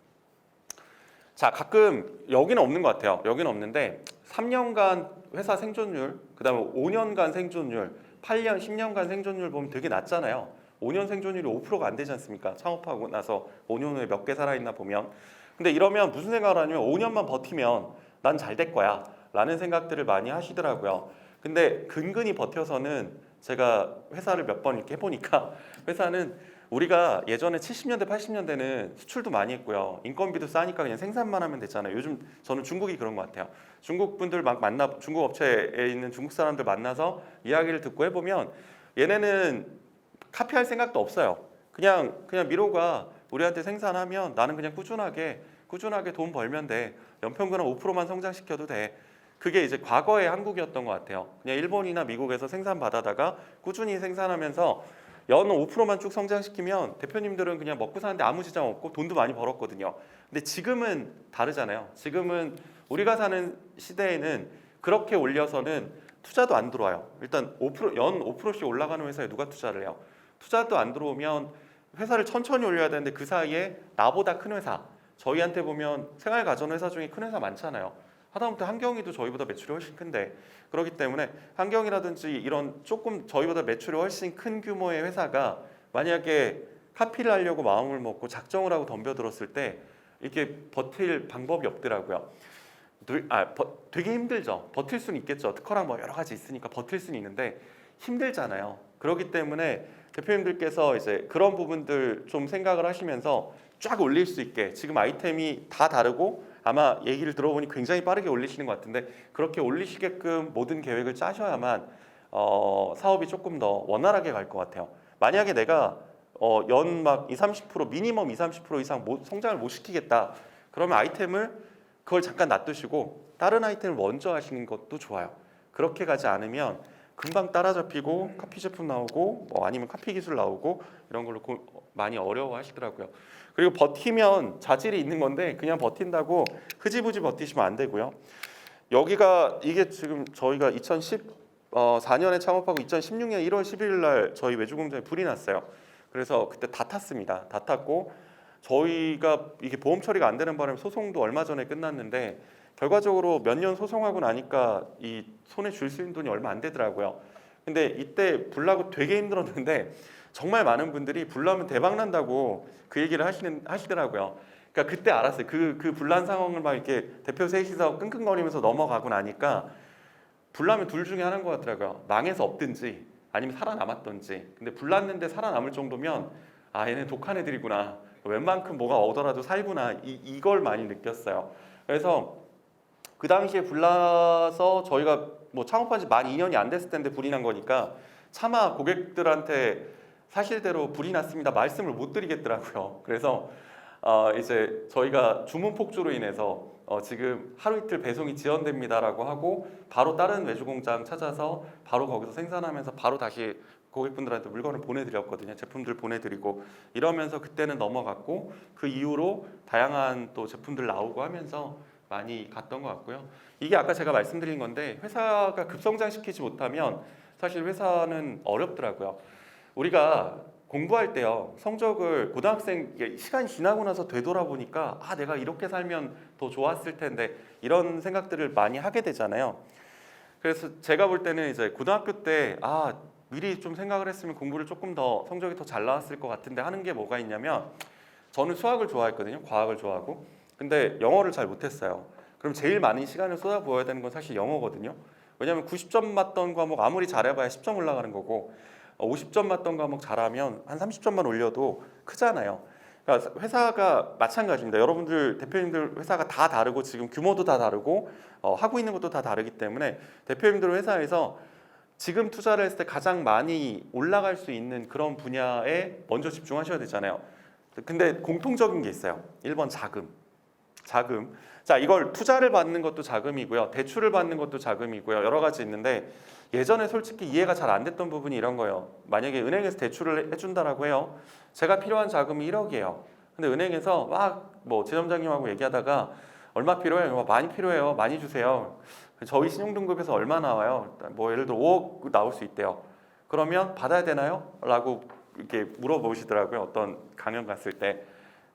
자, 가끔 여기는 없는 것 같아요. 여기는 없는데 3년간 회사 생존율, 그 다음에 5년간 생존율, 8년, 10년간 생존율 보면 되게 낮잖아요. 5년 생존율이 5%가 안 되지 않습니까? 창업하고 나서 5년 후에 몇 개 살아있나 보면. 근데 이러면 무슨 생각을 하냐면 5년만 버티면 난 잘 될 거야 라는 생각들을 많이 하시더라고요. 근데 근근히 버텨서는, 제가 회사를 몇 번 이렇게 해보니까 회사는 우리가 예전에 70년대 80년대는 수출도 많이 했고요, 인건비도 싸니까 그냥 생산만 하면 됐잖아요. 요즘 저는 중국이 그런 것 같아요. 중국 분들 막 중국 업체에 있는 중국 사람들 만나서 이야기를 듣고 해보면 얘네는 카피할 생각도 없어요. 그냥 미로가 우리한테 생산하면 나는 그냥 꾸준하게 돈 벌면 돼. 연평균 5%만 성장시켜도 돼. 그게 이제 과거의 한국이었던 것 같아요. 그냥 일본이나 미국에서 생산 받아다가 꾸준히 생산하면서 연 5%만 쭉 성장시키면 대표님들은 그냥 먹고 사는데 아무 지장 없고 돈도 많이 벌었거든요. 근데 지금은 다르잖아요. 지금은 우리가 사는 시대에는 그렇게 올려서는 투자도 안 들어와요. 일단 5%, 연 5%씩 올라가는 회사에 누가 투자를 해요? 투자도 안 들어오면 회사를 천천히 올려야 되는데 그 사이에 나보다 큰 회사, 저희한테 보면 생활가전 회사 중에 큰 회사 많잖아요. 하다못해 한경이도 저희보다 매출이 훨씬 큰데, 그렇기 때문에 한경이라든지 이런 조금 저희보다 매출이 훨씬 큰 규모의 회사가 만약에 카피를 하려고 마음을 먹고 작정을 하고 덤벼들었을 때 이게 버틸 방법이 없더라고요. 되게 힘들죠. 버틸 수는 있겠죠. 특허랑 뭐 여러 가지 있으니까 버틸 수는 있는데 힘들잖아요. 그렇기 때문에 대표님들께서 이제 그런 부분들 좀 생각을 하시면서 쫙 올릴 수 있게, 지금 아이템이 다 다르고 아마 얘기를 들어보니 굉장히 빠르게 올리시는 것 같은데, 그렇게 올리시게끔 모든 계획을 짜셔야만 사업이 조금 더 원활하게 갈 것 같아요. 만약에 내가 연 막 20, 30% 미니멈 20, 30% 이상 성장을 못 시키겠다, 그러면 아이템을 그걸 잠깐 놔두시고 다른 아이템을 먼저 하시는 것도 좋아요. 그렇게 가지 않으면 금방 따라잡히고 카피 제품 나오고 뭐 아니면 카피 기술 나오고 이런 걸로 많이 어려워하시더라고요. 그리고 버티면 자질이 있는 건데 그냥 버틴다고 흐지부지 버티시면 안 되고요. 여기가 이게 지금 저희가 2014년에 창업하고 2016년 1월 11일 날 저희 외주 공장에 불이 났어요. 그래서 그때 다 탔습니다. 다 탔고 저희가 이게 보험 처리가 안 되는 바람에 소송도 얼마 전에 끝났는데 결과적으로 몇 년 소송하고 나니까 이 손에 줄 수 있는 돈이 얼마 안 되더라고요. 근데 이때 불나고 되게 힘들었는데 정말 많은 분들이 불나면 대박 난다고 그 얘기를 하시더라고요. 그러니까 그때 알았어요. 그 불난 상황을 막 이렇게 대표 셋이서 끙끙거리면서 넘어가고 나니까 불나면 둘 중에 하나인 것 같더라고요. 망해서 없든지 아니면 살아남았든지. 근데 불났는데 살아남을 정도면 아, 얘네 독한 애들이구나. 웬만큼 뭐가 오더라도 살구나. 이걸 많이 느꼈어요. 그래서 그 당시에 불나서 저희가 뭐 창업한 지 만 2년이 안 됐을 텐데 불이 난 거니까 차마 고객들한테 사실대로 불이 났습니다 말씀을 못 드리겠더라고요. 그래서 이제 저희가 주문 폭주로 인해서 지금 하루 이틀 배송이 지연됩니다라고 하고 바로 다른 외주 공장 찾아서 바로 거기서 생산하면서 바로 다시 고객분들한테 물건을 보내드렸거든요. 제품들 보내드리고 이러면서 그때는 넘어갔고 그 이후로 다양한 또 제품들 나오고 하면서 많이 갔던 것 같고요. 이게 아까 제가 말씀드린 건데 회사가 급성장시키지 못하면 사실 회사는 어렵더라고요. 우리가 공부할 때요, 성적을 고등학생 시간이 지나고 나서 되돌아보니까 아, 내가 이렇게 살면 더 좋았을 텐데 이런 생각들을 많이 하게 되잖아요. 그래서 제가 볼 때는 이제 고등학교 때 미리 좀 생각을 했으면 공부를 조금 더 성적이 더 잘 나왔을 것 같은데 하는 게 뭐가 있냐면, 저는 수학을 좋아했거든요. 과학을 좋아하고. 근데 영어를 잘 못했어요. 그럼 제일 많은 시간을 쏟아부어야 되는 건 사실 영어거든요. 왜냐하면 90점 맞던 과목 아무리 잘해봐야 10점 올라가는 거고 50점 맞던 과목 잘하면 한 30점만 올려도 크잖아요. 그러니까 회사가 마찬가지입니다. 여러분들 대표님들 회사가 다 다르고 지금 규모도 다 다르고 하고 있는 것도 다 다르기 때문에 대표님들 회사에서 지금 투자를 했을 때 가장 많이 올라갈 수 있는 그런 분야에 먼저 집중하셔야 되잖아요. 근데 공통적인 게 있어요. 1번 자금. 자, 이걸 투자를 받는 것도 자금이고요. 대출을 받는 것도 자금이고요. 여러 가지 있는데 예전에 솔직히 이해가 잘 안 됐던 부분이 이런 거예요. 만약에 은행에서 대출을 해준다라고 해요. 제가 필요한 자금이 1억이에요. 근데 은행에서 막 뭐 지점장님하고 얘기하다가 얼마 필요해요? 많이 필요해요. 많이 주세요. 저희 신용등급에서 얼마 나와요? 뭐 예를 들어 5억 나올 수 있대요. 그러면 받아야 되나요? 라고 이렇게 물어보시더라고요. 어떤 강연 갔을 때.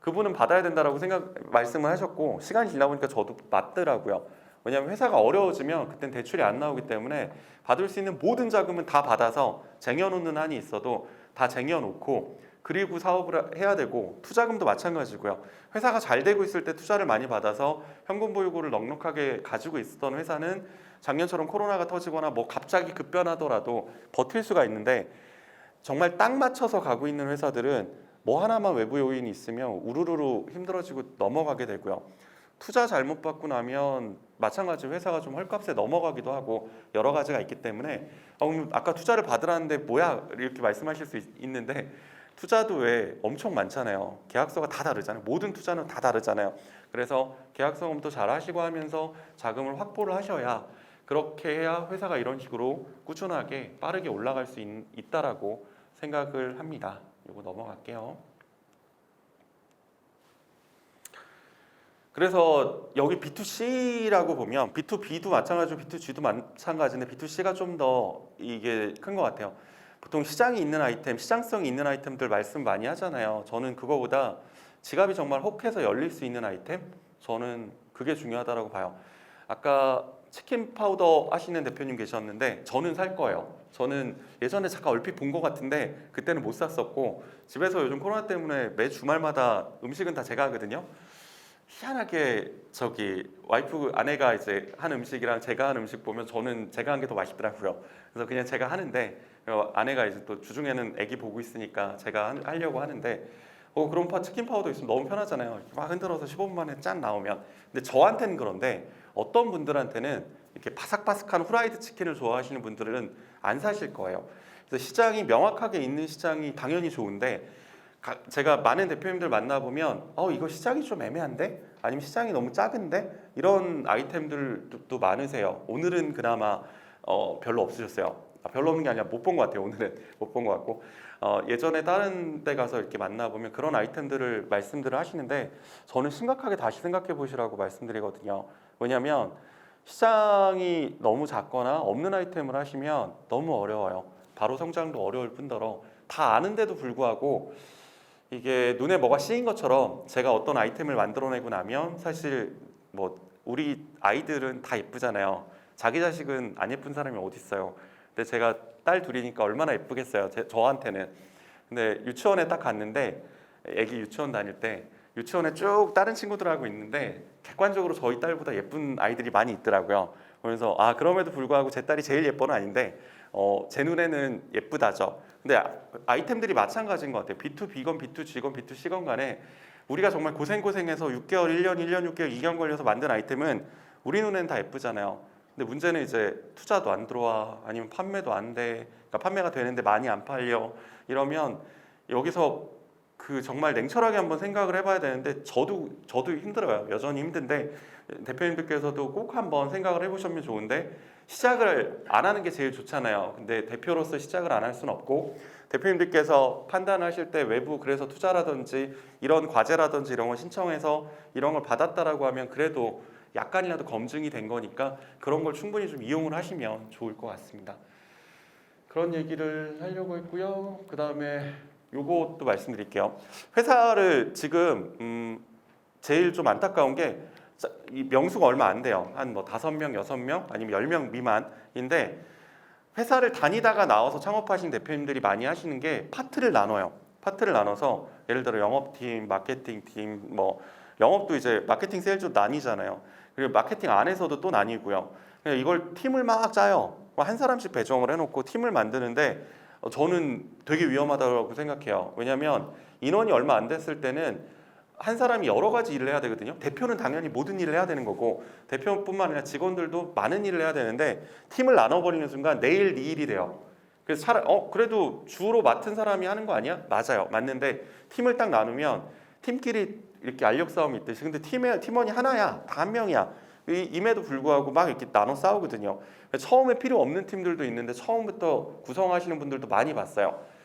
그분은 받아야 된다라고 말씀을 하셨고 시간이 지나보니까 저도 맞더라고요. 왜냐하면 회사가 어려워지면 그땐 대출이 안 나오기 때문에 받을 수 있는 모든 자금은 다 받아서 쟁여놓는 한이 있어도 다 쟁여놓고 그리고 사업을 해야 되고, 투자금도 마찬가지고요. 회사가 잘 되고 있을 때 투자를 많이 받아서 현금 보유고를 넉넉하게 가지고 있었던 회사는 작년처럼 코로나가 터지거나 뭐 갑자기 급변하더라도 버틸 수가 있는데, 정말 딱 맞춰서 가고 있는 회사들은 뭐 하나만 외부 요인이 있으면 우르르르 힘들어지고 넘어가게 되고요. 투자 잘못 받고 나면 마찬가지 회사가 좀 헐값에 넘어가기도 하고 여러 가지가 있기 때문에 그럼 아까 투자를 받으라는데 뭐야 이렇게 말씀하실 수 있는데 투자도 왜 엄청 많잖아요. 계약서가 다 다르잖아요. 모든 투자는 다 다르잖아요. 그래서 계약서 검토 잘 하시고 하면서 자금을 확보를 하셔야 그렇게 해야 회사가 이런 식으로 꾸준하게 빠르게 올라갈 수 있다라고 생각을 합니다. 이거 넘어갈게요. 그래서 여기 B2C라고 보면 B2B도 마찬가지고 B2G도 마찬가지인데 B2C가 좀 더 이게 큰 것 같아요. 보통 시장이 있는 아이템, 시장성이 있는 아이템들 말씀 많이 하잖아요. 저는 그거보다 지갑이 정말 혹해서 열릴 수 있는 아이템, 저는 그게 중요하다고 봐요. 아까 치킨 파우더 하시는 대표님 계셨는데 저는 살 거예요. 저는 예전에 잠깐 얼핏 본 것 같은데 그때는 못 샀었고 집에서 요즘 코로나 때문에 매 주말마다 음식은 다 제가 하거든요. 희한하게 저기 와이프 아내가 이제 한 음식이랑 제가 한 음식 보면 저는 제가 한 게 더 맛있더라고요. 그래서 그냥 제가 하는데 아내가 이제 또 주중에는 아기 보고 있으니까 제가 하려고 하는데 그런 치킨 파우더 있으면 너무 편하잖아요. 이렇게 막 흔들어서 15분 만에 짠 나오면. 근데 저한테는 그런데 어떤 분들한테는 이렇게 바삭바삭한 후라이드 치킨을 좋아하시는 분들은 안 사실 거예요. 그래서 시장이 명확하게 있는 시장이 당연히 좋은데 제가 많은 대표님들 만나보면 이거 시장이 좀 애매한데? 아니면 시장이 너무 작은데? 이런 아이템들도 많으세요. 오늘은 그나마 별로 없으셨어요. 별로 없는 게 아니라 못 본 것 같아요. 오늘은 못 본 것 같고 예전에 다른 데 가서 이렇게 만나보면 그런 아이템들을 말씀들을 하시는데 저는 심각하게 다시 생각해 보시라고 말씀드리거든요. 왜냐하면 시장이 너무 작거나 없는 아이템을 하시면 너무 어려워요. 바로 성장도 어려울 뿐더러 다 아는데도 불구하고 이게 눈에 뭐가 씌인 것처럼 제가 어떤 아이템을 만들어내고 나면 사실 뭐 우리 아이들은 다 예쁘잖아요. 자기 자식은 안 예쁜 사람이 어디 있어요. 근데 제가 딸 둘이니까 얼마나 예쁘겠어요. 저한테는. 근데 유치원에 딱 갔는데 애기 유치원 다닐 때 유치원에 쭉 다른 친구들하고 있는데 객관적으로 저희 딸보다 예쁜 아이들이 많이 있더라고요. 그래서 그럼에도 불구하고 제 딸이 제일 예뻐는 아닌데 제 눈에는 예쁘다죠. 근데 아이템들이 마찬가지인 것 같아요. B2B건 B2G건 B2C건 간에 우리가 정말 고생해서 6개월, 1년, 1년 6개월, 2년 걸려서 만든 아이템은 우리 눈에는 다 예쁘잖아요. 근데 문제는 이제 투자도 안 들어와 아니면 판매도 안 돼. 그러니까 판매가 되는데 많이 안 팔려. 이러면 여기서 그 정말 냉철하게 한번 생각을 해봐야 되는데 저도 힘들어요. 여전히 힘든데 대표님들께서도 꼭 한번 생각을 해보시면 좋은데 시작을 안 하는 게 제일 좋잖아요. 근데 대표로서 시작을 안 할 수는 없고 대표님들께서 판단하실 때 외부 그래서 투자라든지 이런 과제라든지 이런 걸 신청해서 이런 걸 받았다라고 하면 그래도 약간이라도 검증이 된 거니까 그런 걸 충분히 좀 이용을 하시면 좋을 것 같습니다. 그런 얘기를 하려고 했고요. 그 다음에 요것도 말씀드릴게요. 회사를 지금 제일 좀 안타까운 게 이 명수가 얼마 안 돼요. 한 뭐 5명, 6명 아니면 10명 미만인데 회사를 다니다가 나와서 창업하신 대표님들이 많이 하시는 게 파트를 나눠요. 파트를 나눠서 예를 들어 영업팀, 마케팅팀, 뭐 영업도 이제 마케팅 세일즈도 나뉘잖아요. 그리고 마케팅 안에서도 또 나뉘고요. 이걸 팀을 막 짜요. 한 사람씩 배정을 해놓고 팀을 만드는데 저는 되게 위험하다고 생각해요. 왜냐하면 인원이 얼마 안 됐을 때는 한 사람이 여러 가지 일을 해야 되거든요. 대표는 당연히 모든 일을 해야 되는 거고 대표뿐만 아니라 직원들도 많은 일을 해야 되는데 팀을 나눠버리는 순간 내일 네 일이 돼요. 그래서 그래도 주로 맡은 사람이 하는 거 아니야? 맞아요. 맞는데 팀을 딱 나누면 팀끼리 이렇게 알력 싸움이 있듯이 근데 팀원이 하나야. 다 한 명이야. 임에도 불구하고 막 이렇게 나눠 싸우거든요. 처음에 필요 없는 팀들도 있는데 처음부터 구성하시는 분들도 많이 봤어요.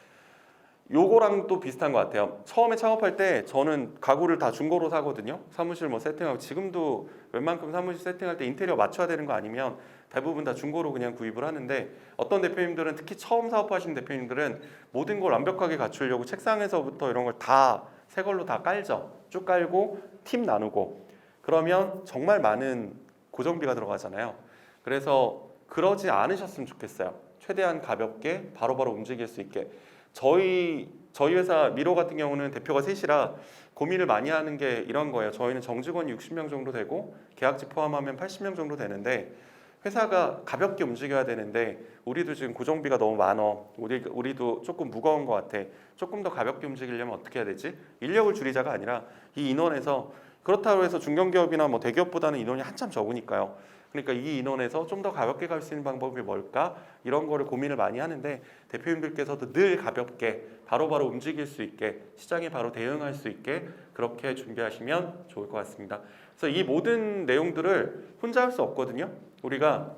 요거랑 또 비슷한 것 같아요. 처음에 창업할 때 저는 가구를 다 중고로 사거든요. 사무실 뭐 세팅하고 지금도 웬만큼 사무실 세팅할 때 인테리어 맞춰야 되는 거 아니면 대부분 다 중고로 그냥 구입을 하는데 어떤 대표님들은 특히 처음 사업하시는 대표님들은 모든 걸 완벽하게 갖추려고 책상에서부터 이런 걸 다 새 걸로 다 깔죠. 쭉 깔고 팀 나누고 그러면 정말 많은 고정비가 들어가잖아요. 그래서 그러지 않으셨으면 좋겠어요. 최대한 가볍게 바로바로 움직일 수 있게. 저희 회사 미로 같은 경우는 대표가 셋이라 고민을 많이 하는 게 이런 거예요. 저희는 정직원이 60명 정도 되고 계약직 포함하면 80명 정도 되는데 회사가 가볍게 움직여야 되는데 우리도 지금 고정비가 너무 많어. 우리도 조금 무거운 것 같아. 조금 더 가볍게 움직이려면 어떻게 해야 되지? 인력을 줄이자가 아니라 이 인원에서 그렇다고 해서 중견기업이나 뭐 대기업보다는 인원이 한참 적으니까요. 그러니까 이 인원에서 좀 더 가볍게 갈 수 있는 방법이 뭘까? 이런 거를 고민을 많이 하는데 대표님들께서도 늘 가볍게 바로바로 움직일 수 있게 시장에 바로 대응할 수 있게 그렇게 준비하시면 좋을 것 같습니다. 그래서 이 모든 내용들을 혼자 할 수 없거든요. 우리가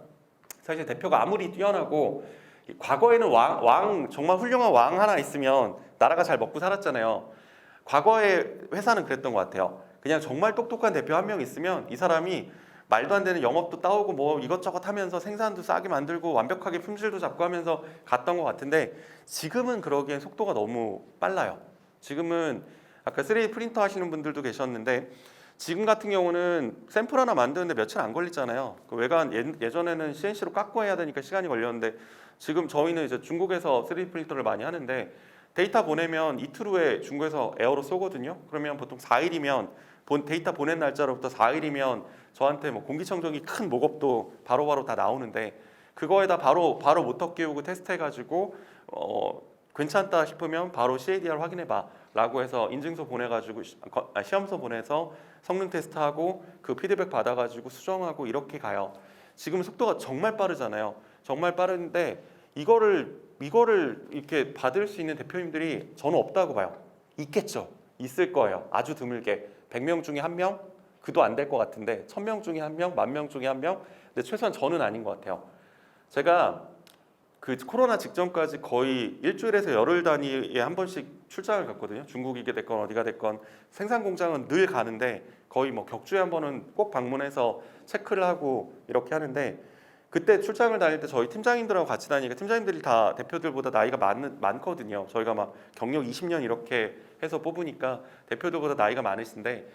사실 대표가 아무리 뛰어나고 과거에는 정말 훌륭한 왕 하나 있으면 나라가 잘 먹고 살았잖아요. 과거의 회사는 그랬던 것 같아요. 그냥 정말 똑똑한 대표 한 명 있으면 이 사람이 말도 안 되는 영업도 따오고 뭐 이것저것 하면서 생산도 싸게 만들고 완벽하게 품질도 잡고 하면서 갔던 것 같은데 지금은 그러기엔 속도가 너무 빨라요. 지금은 아까 3D 프린터 하시는 분들도 계셨는데 지금 같은 경우는 샘플 하나 만드는데 며칠 안 걸리잖아요. 그 외관 예전에는 CNC로 깎고 해야 되니까 시간이 걸렸는데 지금 저희는 이제 중국에서 3D 프린터를 많이 하는데 데이터 보내면 이틀 후에 중국에서 에어로 쏘거든요. 그러면 보통 4일이면 데이터 보낸 날짜로부터 4일이면 저한테 뭐 공기청정기 큰 목업도 바로바로 다 나오는데 그거에다 바로 모터 끼우고 테스트해가지고 괜찮다 싶으면 바로 CADR 확인해봐 라고 해서 인증서 보내가지고 시험서 보내서 성능 테스트하고 그 피드백 받아가지고 수정하고 이렇게 가요. 지금 속도가 정말 빠르잖아요. 정말 빠른데 이거를 이렇게 받을 수 있는 대표님들이 저는 없다고 봐요. 있겠죠. 있을 거예요. 아주 드물게 100명 중에 1명? 그도 안 될 것 같은데 1000명 중에 1명? 10,000명 중에 1명? 근데 최소한 저는 아닌 것 같아요. 제가 그 코로나 직전까지 거의 일주일에서 열흘 단위에 한 번씩 출장을 갔거든요. 중국이게 됐건 어디가 됐건 생산 공장은 늘 가는데 거의 뭐 격주에 한 번은 꼭 방문해서 체크를 하고 이렇게 하는데 그때 출장을 다닐 때 저희 팀장님들하고 같이 다니니까 팀장님들이 다 대표들보다 나이가 많거든요. 저희가 막 경력 20년 이렇게 해서 뽑으니까 대표들보다 나이가 많으신데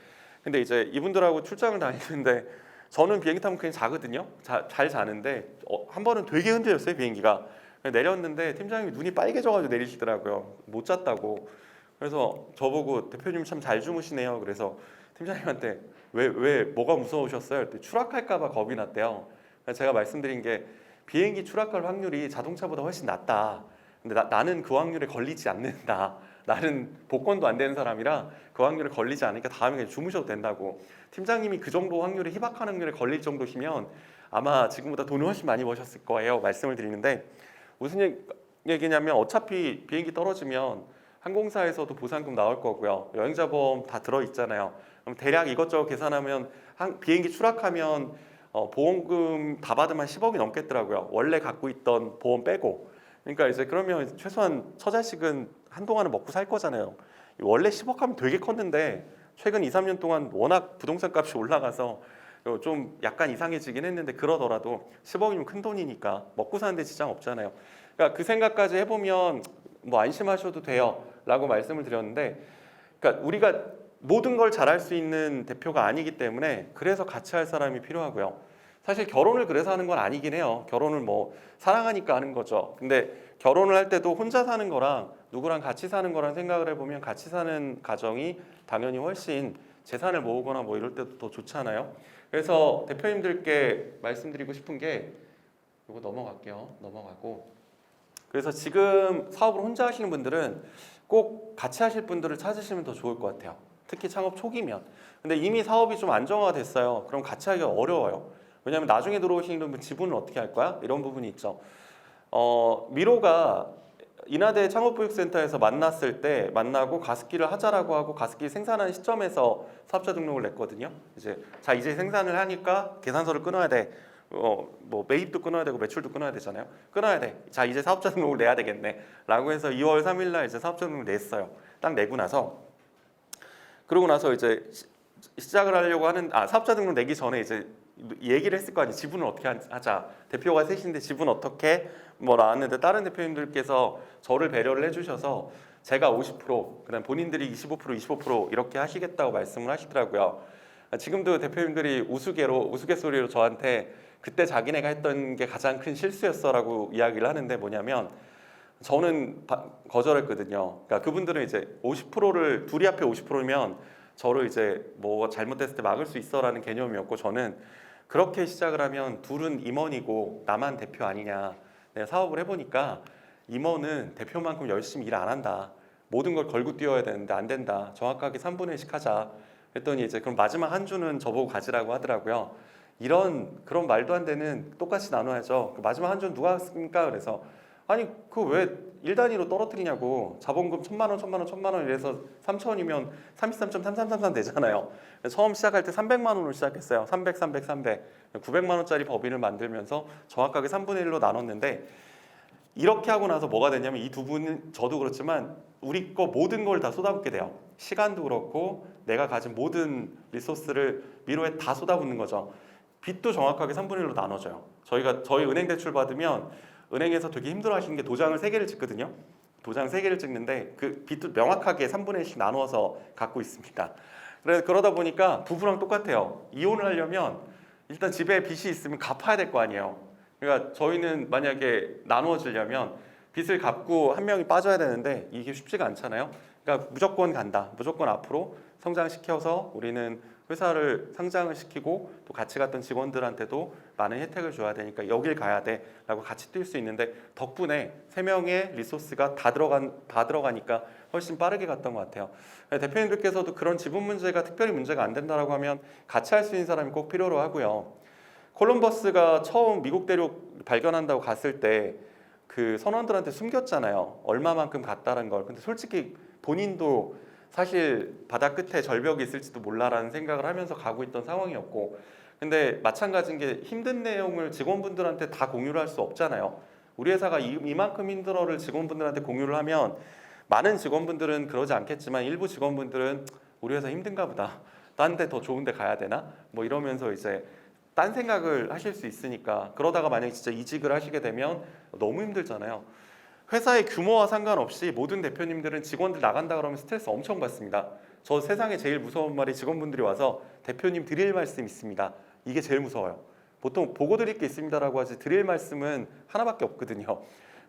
근데 이제 이분들하고 출장을 다니는데 저는 비행기 타면 그냥 자거든요. 잘 자는데 한 번은 되게 흔들렸어요 비행기가. 내렸는데 팀장님이 눈이 빨개져가지고 내리시더라고요. 못 잤다고. 그래서 저보고 대표님 참 잘 주무시네요. 그래서 팀장님한테 왜 뭐가 무서우셨어요? 그때 추락할까봐 겁이 났대요. 제가 말씀드린 게 비행기 추락할 확률이 자동차보다 훨씬 낮다. 근데 나는 그 확률에 걸리지 않는다. 나는 복권도 안 되는 사람이라 그 확률에 걸리지 않으니까 다음에 그냥 주무셔도 된다고. 팀장님이 그 정도 확률에 희박한 확률에 걸릴 정도시면 아마 지금보다 돈을 훨씬 많이 버셨을 거예요. 말씀을 드리는데 무슨 얘기냐면 어차피 비행기 떨어지면 항공사에서도 보상금 나올 거고요. 여행자 보험 다 들어있잖아요. 그럼 대략 이것저것 계산하면 비행기 추락하면 보험금 다 받으면 한 10억이 넘겠더라고요. 원래 갖고 있던 보험 빼고. 그러니까 이제 그러면 최소한 처자식은 한동안은 먹고 살 거잖아요. 원래 10억 하면 되게 컸는데 최근 2, 3년 동안 워낙 부동산 값이 올라가서 좀 약간 이상해지긴 했는데 그러더라도 10억이면 큰 돈이니까 먹고 사는데 지장 없잖아요. 그러니까 그 생각까지 해보면 뭐 안심하셔도 돼요 라고 말씀을 드렸는데 그러니까 우리가 모든 걸 잘할 수 있는 대표가 아니기 때문에 그래서 같이 할 사람이 필요하고요. 사실 결혼을 그래서 하는 건 아니긴 해요. 결혼을 뭐 사랑하니까 하는 거죠. 근데 결혼을 할 때도 혼자 사는 거랑 누구랑 같이 사는 거랑 생각을 해보면 같이 사는 가정이 당연히 훨씬 재산을 모으거나 뭐 이럴 때도 더 좋잖아요. 그래서 대표님들께 말씀드리고 싶은 게 이거 넘어가고 그래서 지금 사업을 혼자 하시는 분들은 꼭 같이 하실 분들을 찾으시면 더 좋을 것 같아요. 특히 창업 초기면. 근데 이미 사업이 좀 안정화가 됐어요. 그럼 같이 하기가 어려워요. 왜냐하면 나중에 들어오시는 분 지분을 어떻게 할 거야? 이런 부분이 있죠. 미로가 인하대 창업교육센터에서 만났을 때 만나고 가습기를 하자라고 하고 가습기 생산하는 시점에서 사업자 등록을 냈거든요. 이제 생산을 하니까 계산서를 끊어야 돼. 뭐 매입도 끊어야 되고 매출도 끊어야 되잖아요. 끊어야 돼. 자 이제 사업자 등록을 내야 되겠네.라고 해서 2월 3일날 이제 사업자 등록을 냈어요. 딱 내고 나서 그러고 나서 이제 시작을 하려고 하는 사업자 등록 내기 전에 이제 얘기를 했을 거 아니에요. 지분을 어떻게 하자. 대표가 셋인데 지분 어떻게 뭐 나왔는데 다른 대표님들께서 저를 배려를 해주셔서 제가 50% 그다음 본인들이 25% 이렇게 하시겠다고 말씀을 하시더라고요. 지금도 대표님들이 우스갯소리로 저한테 그때 자기네가 했던 게 가장 큰 실수였어라고 이야기를 하는데 뭐냐면 저는 거절했거든요. 그러니까 그분들은 이제 50%를 둘이 합해 50%면 저를 이제 뭐 잘못됐을 때 막을 수 있어라는 개념이었고 저는 그렇게 시작을 하면 둘은 임원이고 나만 대표 아니냐. 내가 사업을 해보니까 임원은 대표만큼 열심히 일 안 한다. 모든 걸 걸고 뛰어야 되는데 안 된다. 정확하게 3분의 1씩 하자. 그랬더니 이제 그럼 마지막 한 주는 저보고 가지라고 하더라고요. 그런 말도 안 되는 똑같이 나눠야죠. 그 마지막 한 주는 누가 씁니까? 그래서 아니 그 왜 1단위로 떨어뜨리냐고. 자본금 1,000만 원, 1,000만 원, 1,000만 원 이래서 3천이면 33.3333 되잖아요. 처음 시작할 때 300만 원으로 시작했어요. 300, 300, 300. 900만 원짜리 법인을 만들면서 정확하게 3분의 1로 나눴는데 이렇게 하고 나서 뭐가 되냐면 이 두 분은 저도 그렇지만 우리 거 모든 걸 다 쏟아붓게 돼요. 시간도 그렇고 내가 가진 모든 리소스를 미로에 다 쏟아붓는 거죠. 빚도 정확하게 3분의 1로 나눠져요. 저희 은행 대출 받으면 은행에서 되게 힘들어 하시는 게 도장을 3개를 찍거든요. 도장 3개를 찍는데 그 빚도 명확하게 3분의 1씩 나누어서 갖고 있습니다. 그러다 보니까 부부랑 똑같아요. 이혼을 하려면 일단 집에 빚이 있으면 갚아야 될 거 아니에요. 그러니까 저희는 만약에 나누어지려면 빚을 갚고 한 명이 빠져야 되는데 이게 쉽지가 않잖아요. 그러니까 무조건 간다. 무조건 앞으로 성장시켜서 우리는 회사를 상장을 시키고 또 같이 갔던 직원들한테도 많은 혜택을 줘야 되니까 여길 가야 돼 라고 같이 뛸 수 있는데 덕분에 3명의 리소스가 다 들어가니까 훨씬 빠르게 갔던 것 같아요. 대표님들께서도 그런 지분 문제가 특별히 문제가 안 된다라고 하면 같이 할 수 있는 사람이 꼭 필요로 하고요. 콜럼버스가 처음 미국 대륙 발견한다고 갔을 때 그 선원들한테 숨겼잖아요. 얼마만큼 갔다는 걸. 근데 솔직히 본인도 사실 바다 끝에 절벽이 있을지도 몰라라는 생각을 하면서 가고 있던 상황이었고, 근데 마찬가지인 게 힘든 내용을 직원분들한테 다 공유를 할 수 없잖아요. 우리 회사가 이만큼 힘들어를 직원분들한테 공유를 하면 많은 직원분들은 그러지 않겠지만 일부 직원분들은 우리 회사 힘든가 보다. 딴 데 더 좋은 데 가야 되나? 뭐 이러면서 이제 딴 생각을 하실 수 있으니까. 그러다가 만약에 진짜 이직을 하시게 되면 너무 힘들잖아요. 회사의 규모와 상관없이 모든 대표님들은 직원들 나간다 그러면 스트레스 엄청 받습니다. 저 세상에 제일 무서운 말이 직원분들이 와서 대표님 드릴 말씀 있습니다. 이게 제일 무서워요. 보통 보고 드릴 게 있습니다라고 하지 드릴 말씀은 하나밖에 없거든요.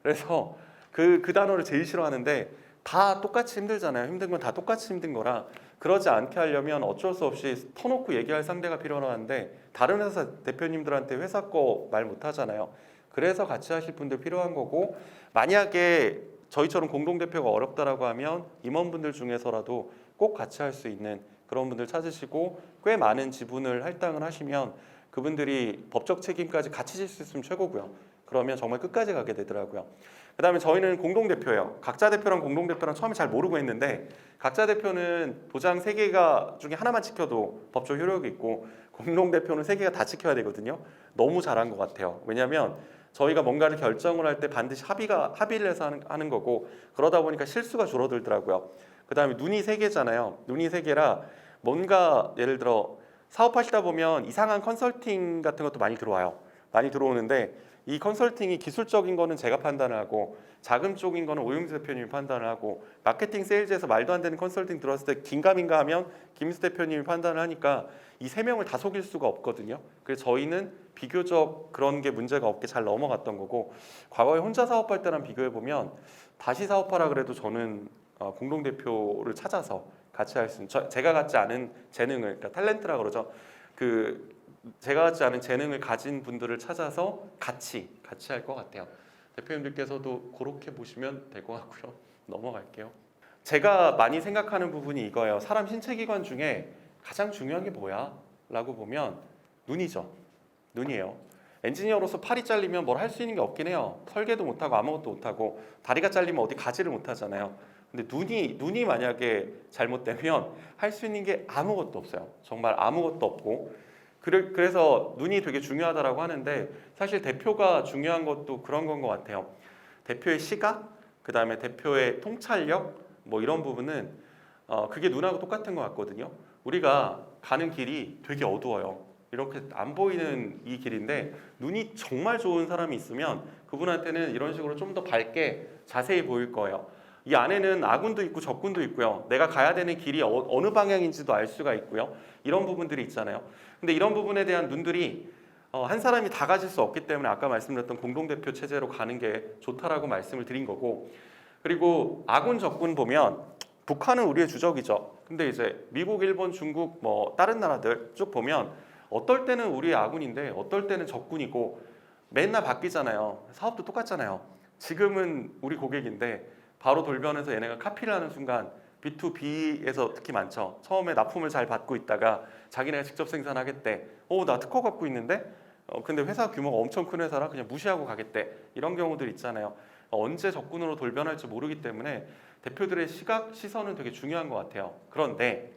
그래서 그 단어를 제일 싫어하는데 다 똑같이 힘들잖아요. 힘든 건 다 똑같이 힘든 거라 그러지 않게 하려면 어쩔 수 없이 터놓고 얘기할 상대가 필요한데 다른 회사 대표님들한테 회사 거 말 못하잖아요. 그래서 같이 하실 분들 필요한 거고 만약에 저희처럼 공동대표가 어렵다라고 하면 임원분들 중에서라도 꼭 같이 할 수 있는 그런 분들 찾으시고 꽤 많은 지분을 할당을 하시면 그분들이 법적 책임까지 같이 질 수 있으면 최고고요. 그러면 정말 끝까지 가게 되더라고요. 그 다음에 저희는 공동대표예요. 각자 대표랑 공동대표랑 처음에 잘 모르고 했는데 각자 대표는 도장 3개가 중에 하나만 지켜도 법적 효력이 있고 공동대표는 3개가 다 지켜야 되거든요. 너무 잘한 것 같아요. 왜냐하면 저희가 뭔가를 결정을 할 때 반드시 합의를 해서 하는 거고 그러다 보니까 실수가 줄어들더라고요. 그 다음에 눈이 3개잖아요. 눈이 3개라 뭔가 예를 들어 사업하시다 보면 이상한 컨설팅 같은 것도 많이 들어와요. 많이 들어오는데 이 컨설팅이 기술적인 거는 제가 판단을 하고 자금적인 거는 오영주 대표님이 판단을 하고 마케팅 세일즈에서 말도 안 되는 컨설팅 들어왔을 때 긴가민가 하면 김수 대표님이 판단을 하니까 이 3명을 다 속일 수가 없거든요. 그래서 저희는 비교적 그런 게 문제가 없게 잘 넘어갔던 거고 과거에 혼자 사업할 때랑 비교해 보면 다시 사업하라 그래도 저는 공동대표를 찾아서 같이 할 수 있는 제가 갖지 않은 재능을 그러니까 탤런트라 그러죠. 제가 갖지 않은 재능을 가진 분들을 찾아서 같이 할 것 같아요. 대표님들께서도 그렇게 보시면 될 것 같고요. 넘어갈게요. 제가 많이 생각하는 부분이 이거예요. 사람 신체기관 중에 가장 중요한 게 뭐야? 라고 보면 눈이죠. 눈이에요. 엔지니어로서 팔이 잘리면 뭘 할 수 있는 게 없긴 해요. 설계도 못하고 아무것도 못하고 다리가 잘리면 어디 가지를 못하잖아요. 근데 눈이 만약에 잘못되면 할 수 있는 게 아무것도 없어요. 정말 아무것도 없고 그래서 눈이 되게 중요하다라고 하는데 사실 대표가 중요한 것도 그런 건 것 같아요. 대표의 시각, 그 다음에 대표의 통찰력 뭐 이런 부분은 그게 눈하고 똑같은 것 같거든요. 우리가 가는 길이 되게 어두워요. 이렇게 안 보이는 이 길인데 눈이 정말 좋은 사람이 있으면 그분한테는 이런 식으로 좀 더 밝게 자세히 보일 거예요. 이 안에는 아군도 있고 적군도 있고요. 내가 가야 되는 길이 어느 방향인지도 알 수가 있고요. 이런 부분들이 있잖아요. 근데 이런 부분에 대한 눈들이 한 사람이 다 가질 수 없기 때문에 아까 말씀드렸던 공동대표 체제로 가는 게 좋다라고 말씀을 드린 거고 그리고 아군 적군 보면 북한은 우리의 주적이죠. 근데 이제 미국, 일본, 중국 뭐 다른 나라들 쭉 보면 어떨 때는 우리의 아군인데 어떨 때는 적군이고 맨날 바뀌잖아요. 사업도 똑같잖아요. 지금은 우리 고객인데 바로 돌변해서 얘네가 카피를 하는 순간 B2B에서 특히 많죠. 처음에 납품을 잘 받고 있다가 자기네가 직접 생산하겠대. 나 특허 갖고 있는데? 근데 회사 규모가 엄청 큰 회사라 그냥 무시하고 가겠대. 이런 경우들 있잖아요. 언제 적군으로 돌변할지 모르기 때문에 대표들의 시각, 시선은 되게 중요한 것 같아요. 그런데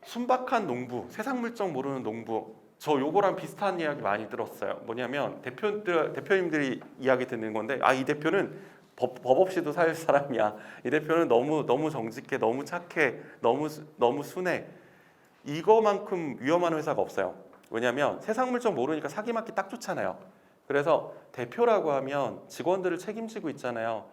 순박한 농부, 세상 물정 모르는 농부, 저 요거랑 비슷한 이야기 많이 들었어요. 뭐냐면 대표님들이 이야기 듣는 건데, 이 대표는 법 없이도 살 사람이야. 이 대표는 너무 정직해, 너무 착해, 너무 순해. 이거만큼 위험한 회사가 없어요. 왜냐하면 세상 물정 모르니까 사기 맞기 딱 좋잖아요. 그래서 대표라고 하면 직원들을 책임지고 있잖아요.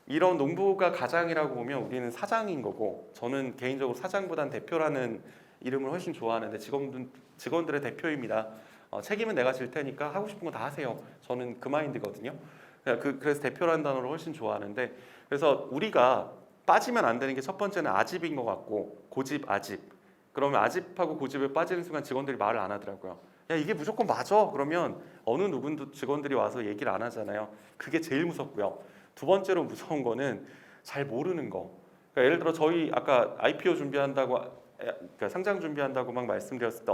이런 농부가 가장이라고 보면 우리는 사장인 거고, 저는 개인적으로 사장보단 대표라는 이름을 훨씬 좋아하는데 직원들의 대표입니다. 책임은 내가 질 테니까 하고 싶은 거 다 하세요. 저는 그 마인드거든요. 그래서 대표라는 단어를 훨씬 좋아하는데, 그래서 우리가 빠지면 안 되는 게 첫 번째는 아집인 것 같고, 고집, 아집. 그러면 아집하고 고집에 빠지는 순간 직원들이 말을 안 하더라고요. 야, 이게 무조건 맞아. 그러면 어느 누군도 직원들이 와서 얘기를 안 하잖아요. 그게 제일 무섭고요. 두 번째로 무서운 거는 잘 모르는 거. 그러니까 예를 들어 저희 아까 IPO 준비한다고, 그러니까 상장 준비한다고 막 말씀드렸을 때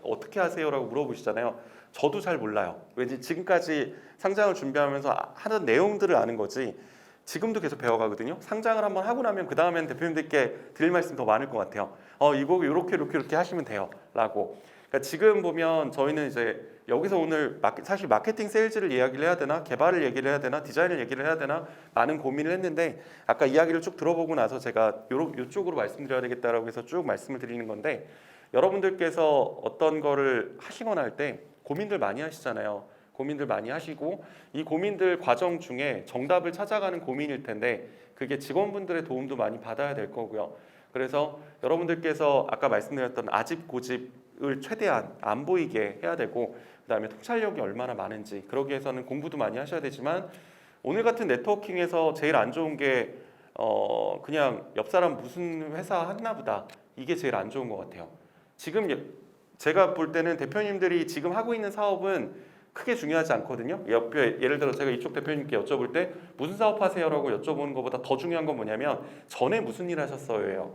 어떻게 하세요라고 물어보시잖아요. 저도 잘 몰라요. 왠지 지금까지 상장을 준비하면서 하는 내용들을 아는 거지. 지금도 계속 배워가거든요. 상장을 한번 하고 나면 그 다음엔 대표님들께 드릴 말씀 더 많을 것 같아요. 이거 이렇게 하시면 돼요라고. 그러니까 지금 보면 저희는 이제 여기서 오늘 사실 마케팅 세일즈를 이야기를 해야 되나, 개발을 얘기를 해야 되나, 디자인을 얘기를 해야 되나 많은 고민을 했는데, 아까 이야기를 쭉 들어보고 나서 제가 이쪽으로 말씀드려야 되겠다라고 해서 쭉 말씀을 드리는 건데, 여러분들께서 어떤 거를 하시거나 할 때 고민들 많이 하시잖아요. 고민들 많이 하시고, 이 고민들 과정 중에 정답을 찾아가는 고민일 텐데, 그게 직원분들의 도움도 많이 받아야 될 거고요. 그래서 여러분들께서 아까 말씀드렸던 아집 고집을 최대한 안 보이게 해야 되고, 그다음에 통찰력이 얼마나 많은지, 그러기 위해서는 공부도 많이 하셔야 되지만, 오늘 같은 네트워킹에서 제일 안 좋은 게 그냥 옆 사람 무슨 회사 했나 보다, 이게 제일 안 좋은 것 같아요. 지금 제가 볼 때는 대표님들이 지금 하고 있는 사업은 크게 중요하지 않거든요. 예를 들어 제가 이쪽 대표님께 여쭤볼 때 무슨 사업 하세요라고 여쭤보는 것보다 더 중요한 건 뭐냐면 전에 무슨 일 하셨어요예요.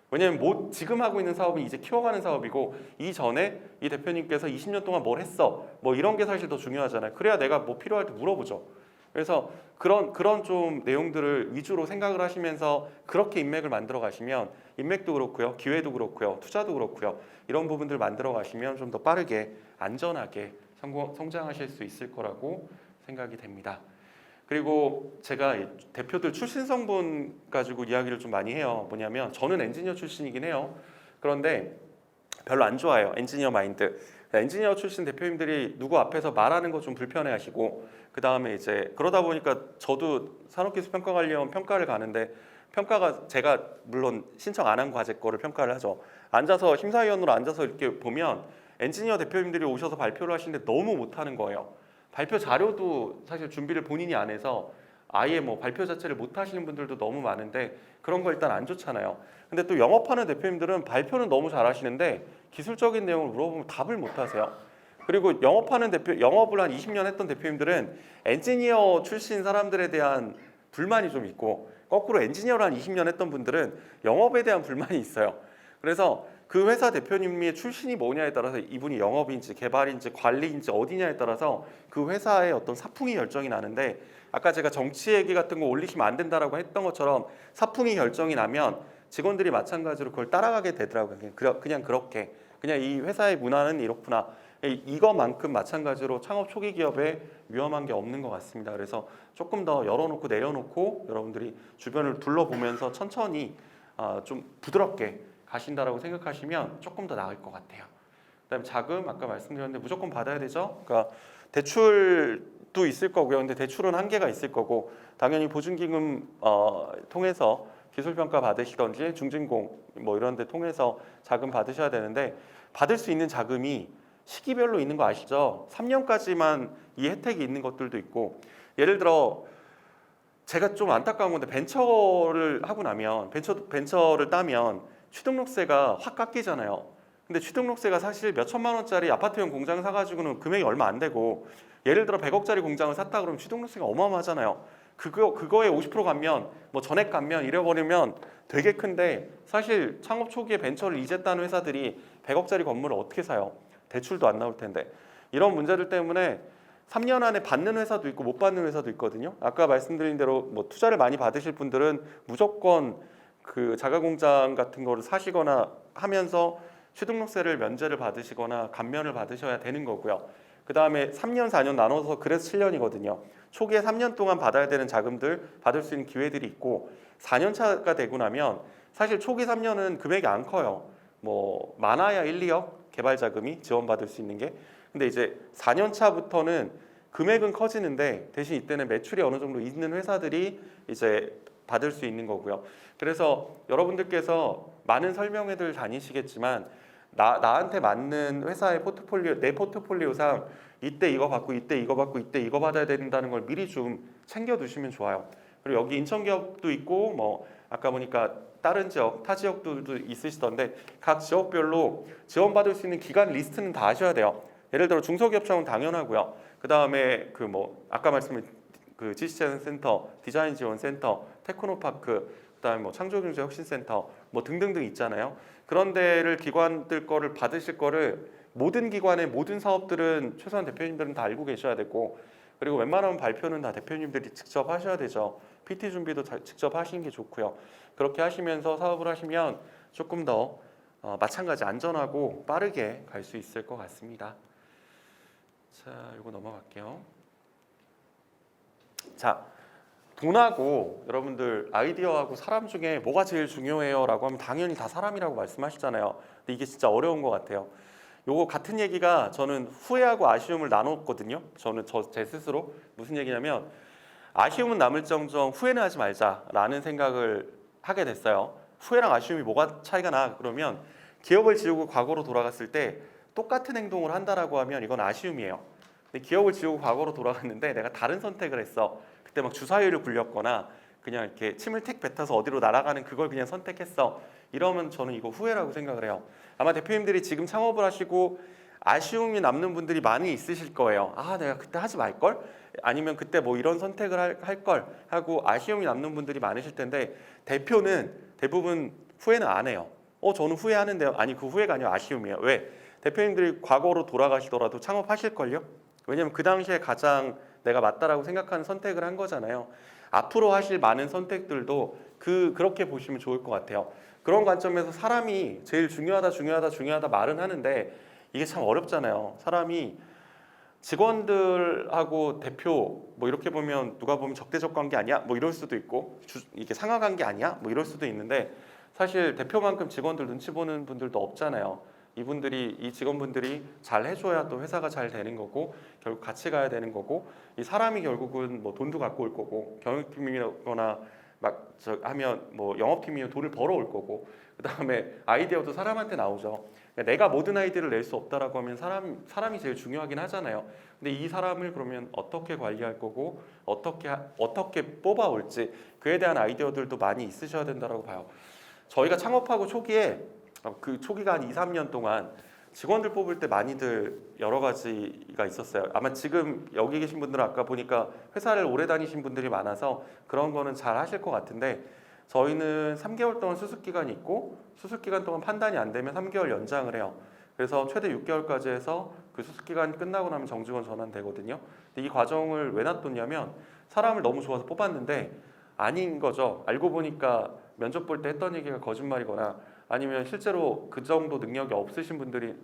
왜냐면 지금 하고 있는 사업은 이제 키워가는 사업이고, 이전에 이 대표님께서 20년 동안 뭘 했어, 뭐 이런 게 사실 더 중요하잖아요. 그래야 내가 뭐 필요할 때 물어보죠. 그래서 그런 좀 내용들을 위주로 생각을 하시면서 그렇게 인맥을 만들어 가시면, 인맥도 그렇고요, 기회도 그렇고요, 투자도 그렇고요, 이런 부분들 만들어 가시면 좀 더 빠르게 안전하게 성장하실 수 있을 거라고 생각이 됩니다. 그리고 제가 대표들 출신 성분 가지고 이야기를 좀 많이 해요. 뭐냐면 저는 엔지니어 출신이긴 해요. 그런데 별로 안 좋아해요, 엔지니어 마인드. 엔지니어 출신 대표님들이 누구 앞에서 말하는 거 좀 불편해하시고, 그 다음에 이제 그러다 보니까 저도 산업기술평가관리원 평가를 가는데, 평가가 제가 물론 신청 안 한 과제 거를 평가를 하죠. 앉아서 심사위원으로 앉아서 이렇게 보면 엔지니어 대표님들이 오셔서 발표를 하시는데 너무 못하는 거예요. 발표 자료도 사실 준비를 본인이 안 해서 아예 뭐 발표 자체를 못 하시는 분들도 너무 많은데, 그런 거 일단 안 좋잖아요. 근데 또 영업하는 대표님들은 발표는 너무 잘하시는데 기술적인 내용을 물어보면 답을 못 하세요. 그리고 영업을 한 20년 했던 대표님들은 엔지니어 출신 사람들에 대한 불만이 좀 있고, 거꾸로 엔지니어를 한 20년 했던 분들은 영업에 대한 불만이 있어요. 그래서 그 회사 대표님의 출신이 뭐냐에 따라서 이분이 영업인지 개발인지 관리인지 어디냐에 따라서 그 회사의 어떤 사풍이 결정이 나는데, 아까 제가 정치 얘기 같은 거 올리시면 안 된다라고 했던 것처럼 사풍이 결정이 나면 직원들이 마찬가지로 그걸 따라가게 되더라고요. 그냥 그렇게 그냥 이 회사의 문화는 이렇구나. 이것만큼 마찬가지로 창업 초기 기업에 위험한 게 없는 것 같습니다. 그래서 조금 더 열어놓고 내려놓고 여러분들이 주변을 둘러보면서 천천히 좀 부드럽게 가신다라고 생각하시면 조금 더 나을 것 같아요. 그다음에 자금 아까 말씀드렸는데 무조건 받아야 되죠. 그러니까 대출도 있을 거고요. 근데 대출은 한계가 있을 거고, 당연히 보증기금 통해서 기술평가 받으시던지 중진공 뭐 이런 데 통해서 자금 받으셔야 되는데, 받을 수 있는 자금이 시기별로 있는 거 아시죠? 3년까지만 이 혜택이 있는 것들도 있고, 예를 들어 제가 좀 안타까운 건데 벤처를 하고 나면 벤처를 따면 취등록세가 확 깎이잖아요. 근데 취등록세가 사실 몇 천만 원짜리 아파트형 공장 사가지고는 금액이 얼마 안 되고, 예를 들어 100억짜리 공장을 샀다 그러면 취등록세가 어마어마하잖아요. 그거에 50% 감면, 뭐 전액 감면 이래버리면 되게 큰데 사실 창업 초기에 벤처를 이제따는 회사들이 100억짜리 건물을 어떻게 사요? 대출도 안 나올 텐데 이런 문제들 때문에 3년 안에 받는 회사도 있고 못 받는 회사도 있거든요. 아까 말씀드린 대로 뭐 투자를 많이 받으실 분들은 무조건 그 자가공장 같은 거를 사시거나 하면서 취등록세를 면제를 받으시거나 감면을 받으셔야 되는 거고요. 그 다음에 3년, 4년 나눠서 그래서 7년이거든요. 초기에 3년 동안 받아야 되는 자금들 받을 수 있는 기회들이 있고 4년 차가 되고 나면 사실 초기 3년은 금액이 안 커요. 뭐 많아야 1, 2억 개발 자금이 지원받을 수 있는 게. 근데 이제 4년 차부터는 금액은 커지는데 대신 이때는 매출이 어느 정도 있는 회사들이 이제 받을 수 있는 거고요. 그래서 여러분들께서 많은 설명회들 다니시겠지만 나한테 맞는 회사의 포트폴리오, 내 포트폴리오상 이때 이거 받고 이때 이거 받고 이때 이거 받아야 된다는 걸 미리 좀 챙겨 두시면 좋아요. 그리고 여기 인천 기업도 있고 뭐 아까 보니까 다른 지역, 타 지역들도 있으시던데 각 지역별로 지원받을 수 있는 기관 리스트는 다 아셔야 돼요. 예를 들어 중소기업청은 당연하고요. 그 다음에 그 뭐 아까 말씀드린 그 지식재생센터, 디자인 지원센터, 테크노파크, 그다음에 뭐 창조경제혁신센터 뭐 등등등 있잖아요. 그런 데를 기관들 거를 받으실 거를 모든 기관의 모든 사업들은 최소한 대표님들은 다 알고 계셔야 되고 그리고 웬만하면 발표는 다 대표님들이 직접 하셔야 되죠. PT 준비도 직접 하시는 게 좋고요. 그렇게 하시면서 사업을 하시면 조금 더 마찬가지 안전하고 빠르게 갈 수 있을 것 같습니다. 자, 이거 넘어갈게요. 자, 돈하고 여러분들 아이디어하고 사람 중에 뭐가 제일 중요해요? 라고 하면 당연히 다 사람이라고 말씀하시잖아요. 근데 이게 진짜 어려운 것 같아요. 요거 같은 얘기가 저는 후회하고 아쉬움을 나눴거든요. 저는 제 스스로 무슨 얘기냐면 아쉬움은 남을정정 후회는 하지 말자라는 생각을 하게 됐어요. 후회랑 아쉬움이 뭐가 차이가 나? 그러면 기억을 지우고 과거로 돌아갔을 때 똑같은 행동을 한다라고 하면 이건 아쉬움이에요. 근데 기억을 지우고 과거로 돌아갔는데 내가 다른 선택을 했어. 그때 막 주사위를 굴렸거나 그냥 이렇게 침을 택 뱉어서 어디로 날아가는 그걸 그냥 선택했어. 이러면 저는 이거 후회라고 생각을 해요. 아마 대표님들이 지금 창업을 하시고 아쉬움이 남는 분들이 많이 있으실 거예요. 아, 내가 그때 하지 말걸? 아니면 그때 뭐 이런 선택을 할 걸 하고 아쉬움이 남는 분들이 많으실 텐데 대표는 대부분 후회는 안 해요. 저는 후회하는데요. 아니, 그 후회가 아니라 아쉬움이에요. 왜? 대표님들이 과거로 돌아가시더라도 창업하실걸요? 왜냐면 그 당시에 가장 내가 맞다라고 생각하는 선택을 한 거잖아요. 앞으로 하실 많은 선택들도 그렇게 보시면 좋을 것 같아요. 그런 관점에서 사람이 제일 중요하다 말은 하는데 이게 참 어렵잖아요. 사람이 직원들하고 대표 뭐 이렇게 보면 누가 보면 적대적 관계 아니야? 뭐 이럴 수도 있고 이게 상하 관계 아니야? 뭐 이럴 수도 있는데 사실 대표만큼 직원들 눈치 보는 분들도 없잖아요. 이 직원분들이 잘 해줘야 또 회사가 잘 되는 거고 결국 같이 가야 되는 거고 이 사람이 결국은 뭐 돈도 갖고 올 거고 경영팀이거나 막 하면 뭐 영업팀이면 돈을 벌어올 거고 그 다음에 아이디어도 사람한테 나오죠. 내가 모든 아이디어를 낼 수 없다라고 하면 사람이 제일 중요하긴 하잖아요. 근데 이 사람을 그러면 어떻게 관리할 거고 어떻게 뽑아올지 그에 대한 아이디어들도 많이 있으셔야 된다라고 봐요. 저희가 창업하고 초기에 그 초기가 한 2, 3년 동안 직원들 뽑을 때 많이들 여러 가지가 있었어요. 아마 지금 여기 계신 분들은 아까 보니까 회사를 오래 다니신 분들이 많아서 그런 거는 잘 하실 것 같은데 저희는 3개월 동안 수습기간이 있고 수습기간 동안 판단이 안 되면 3개월 연장을 해요. 그래서 최대 6개월까지 해서 그 수습기간 끝나고 나면 정직원 전환되거든요. 근데 이 과정을 왜 놔뒀냐면 사람을 너무 좋아서 뽑았는데 아닌 거죠. 알고 보니까 면접 볼 때 했던 얘기가 거짓말이거나 아니면 실제로 그 정도 능력이 없으신 분들이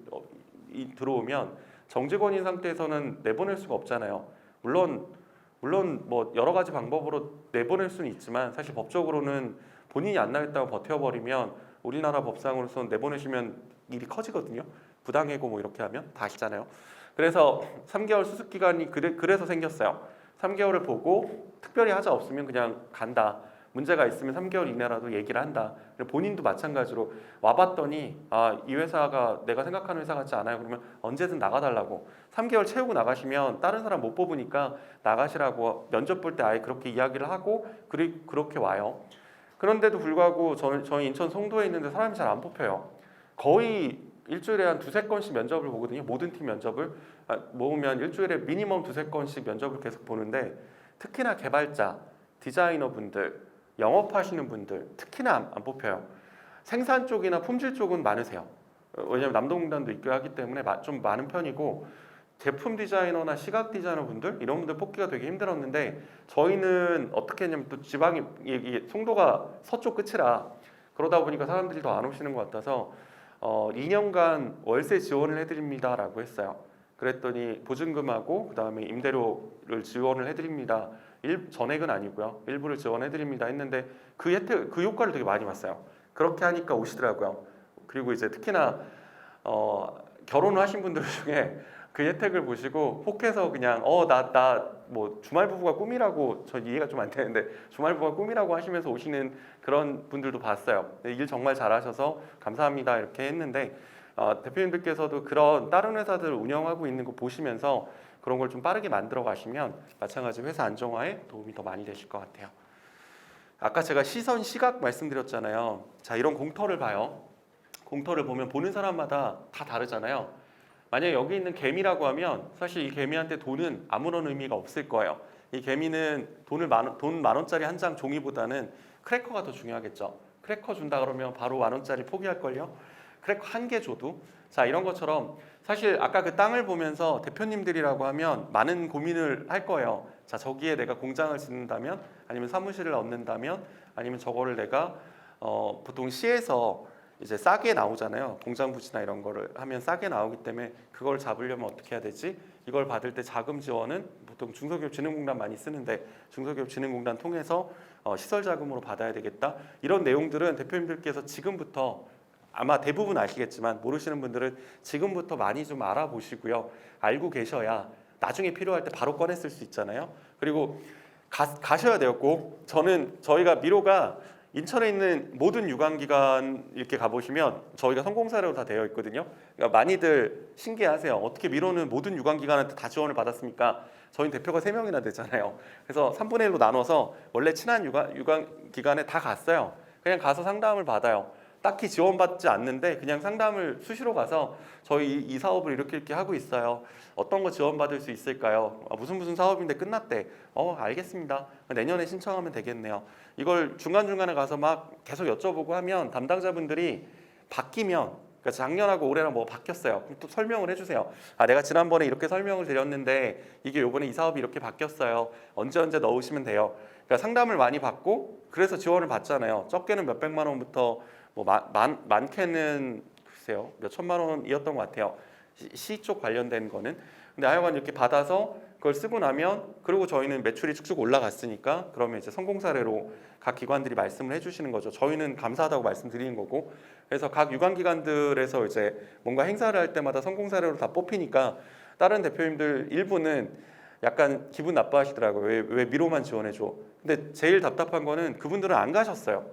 들어오면 정직원인 상태에서는 내보낼 수가 없잖아요. 물론 뭐 여러 가지 방법으로 내보낼 수는 있지만 사실 법적으로는 본인이 안 나겠다고 버텨버리면 우리나라 법상으로서는 내보내시면 일이 커지거든요. 부당해고 뭐 이렇게 하면 다 아시잖아요. 그래서 3개월 수습기간이 그래서 생겼어요. 3개월을 보고 특별히 하자 없으면 그냥 간다. 문제가 있으면 3개월 이내라도 얘기를 한다. 본인도 마찬가지로 와봤더니 이 회사가 내가 생각하는 회사 같지 않아요. 그러면 언제든 나가달라고. 3개월 채우고 나가시면 다른 사람 못 뽑으니까 나가시라고 면접 볼 때 아예 그렇게 이야기를 하고 그렇게 와요. 그런데도 불구하고 저희 인천 송도에 있는데 사람이 잘 안 뽑혀요. 거의 일주일에 한 2-3건씩 면접을 보거든요. 모든 팀 면접을 모으면 일주일에 미니멈 2-3건씩 면접을 계속 보는데 특히나 개발자 디자이너분들, 영업하시는 분들 특히나 안 뽑혀요. 생산 쪽이나 품질 쪽은 많으세요. 왜냐하면 남동공단도 있고 하기 때문에 좀 많은 편이고 제품 디자이너나 시각 디자이너 분들 이런 분들 뽑기가 되게 힘들었는데 저희는 어떻게 했냐면 또 지방이 이게 송도가 서쪽 끝이라 그러다 보니까 사람들이 더 안 오시는 것 같아서 2년간 월세 지원을 해드립니다라고 했어요. 그랬더니 보증금하고 그다음에 임대료를 지원을 해드립니다. 전액은 아니고요. 일부를 지원해드립니다 했는데 그 혜택, 그 효과를 되게 많이 봤어요. 그렇게 하니까 오시더라고요. 그리고 이제 특히나 결혼을 하신 분들 중에 그 혜택을 보시고 혹해서 그냥 나 뭐 주말 부부가 꿈이라고 저 이해가 좀 안 되는데 주말 부부가 꿈이라고 하시면서 오시는 그런 분들도 봤어요. 일 정말 잘하셔서 감사합니다 이렇게 했는데 대표님들께서도 그런 다른 회사들 운영하고 있는 거 보시면서 그런 걸 좀 빠르게 만들어 가시면 마찬가지로 회사 안정화에 도움이 더 많이 되실 것 같아요. 아까 제가 시선, 시각 말씀드렸잖아요. 자, 이런 공터를 봐요. 공터를 보면 보는 사람마다 다 다르잖아요. 만약에 여기 있는 개미라고 하면 사실 이 개미한테 돈은 아무런 의미가 없을 거예요. 이 개미는 돈 10,000원짜리 한 장 종이보다는 크래커가 더 중요하겠죠. 크래커 준다 그러면 바로 10,000원짜리 포기할걸요. 크래커 한 개 줘도. 자, 이런 것처럼 사실 아까 그 땅을 보면서 대표님들이라고 하면 많은 고민을 할 거예요. 자, 저기에 내가 공장을 짓는다면 아니면 사무실을 얻는다면 아니면 저거를 내가 보통 시에서 이제 싸게 나오잖아요. 공장 부지나 이런 거를 하면 싸게 나오기 때문에 그걸 잡으려면 어떻게 해야 되지? 이걸 받을 때 자금 지원은 보통 중소기업진흥공단 많이 쓰는데 중소기업진흥공단 통해서 시설 자금으로 받아야 되겠다. 이런 내용들은 대표님들께서 지금부터 아마 대부분 아시겠지만 모르시는 분들은 지금부터 많이 좀 알아보시고요. 알고 계셔야 나중에 필요할 때 바로 꺼내 쓸 수 있잖아요. 그리고 가셔야 돼요. 꼭. 저희가 미로가 인천에 있는 모든 유관기관 이렇게 가보시면 저희가 성공 사례로 다 되어 있거든요. 그러니까 많이들 신기해하세요. 어떻게 미로는 모든 유관기관한테 다 지원을 받았습니까? 저희 대표가 3명이나 되잖아요. 그래서 3분의 1로 나눠서 원래 친한 유관기관에 다 갔어요. 그냥 가서 상담을 받아요. 딱히 지원받지 않는데 그냥 상담을 수시로 가서 저희 이 사업을 이렇게 하고 있어요. 어떤 거 지원받을 수 있을까요? 무슨 사업인데 끝났대. 알겠습니다. 내년에 신청하면 되겠네요. 이걸 중간중간에 가서 막 계속 여쭤보고 하면 담당자분들이 바뀌면 그러니까 작년하고 올해랑 뭐 바뀌었어요. 그럼 또 설명을 해주세요. 내가 지난번에 이렇게 설명을 드렸는데 이게 요번에 이 사업이 이렇게 바뀌었어요. 언제 넣으시면 돼요. 그러니까 상담을 많이 받고 그래서 지원을 받잖아요. 적게는 몇백만 원부터 뭐 많게는 글쎄요 몇 천만 원이었던 것 같아요. 시 쪽 관련된 거는. 근데 하여간 이렇게 받아서 그걸 쓰고 나면 그리고 저희는 매출이 쭉쭉 올라갔으니까 그러면 이제 성공 사례로 각 기관들이 말씀을 해주시는 거죠. 저희는 감사하다고 말씀드리는 거고. 그래서 각 유관기관들에서 이제 뭔가 행사를 할 때마다 성공 사례로 다 뽑히니까 다른 대표님들 일부는 약간 기분 나빠하시더라고요. 왜 미로만 지원해줘. 근데 제일 답답한 거는 그분들은 안 가셨어요.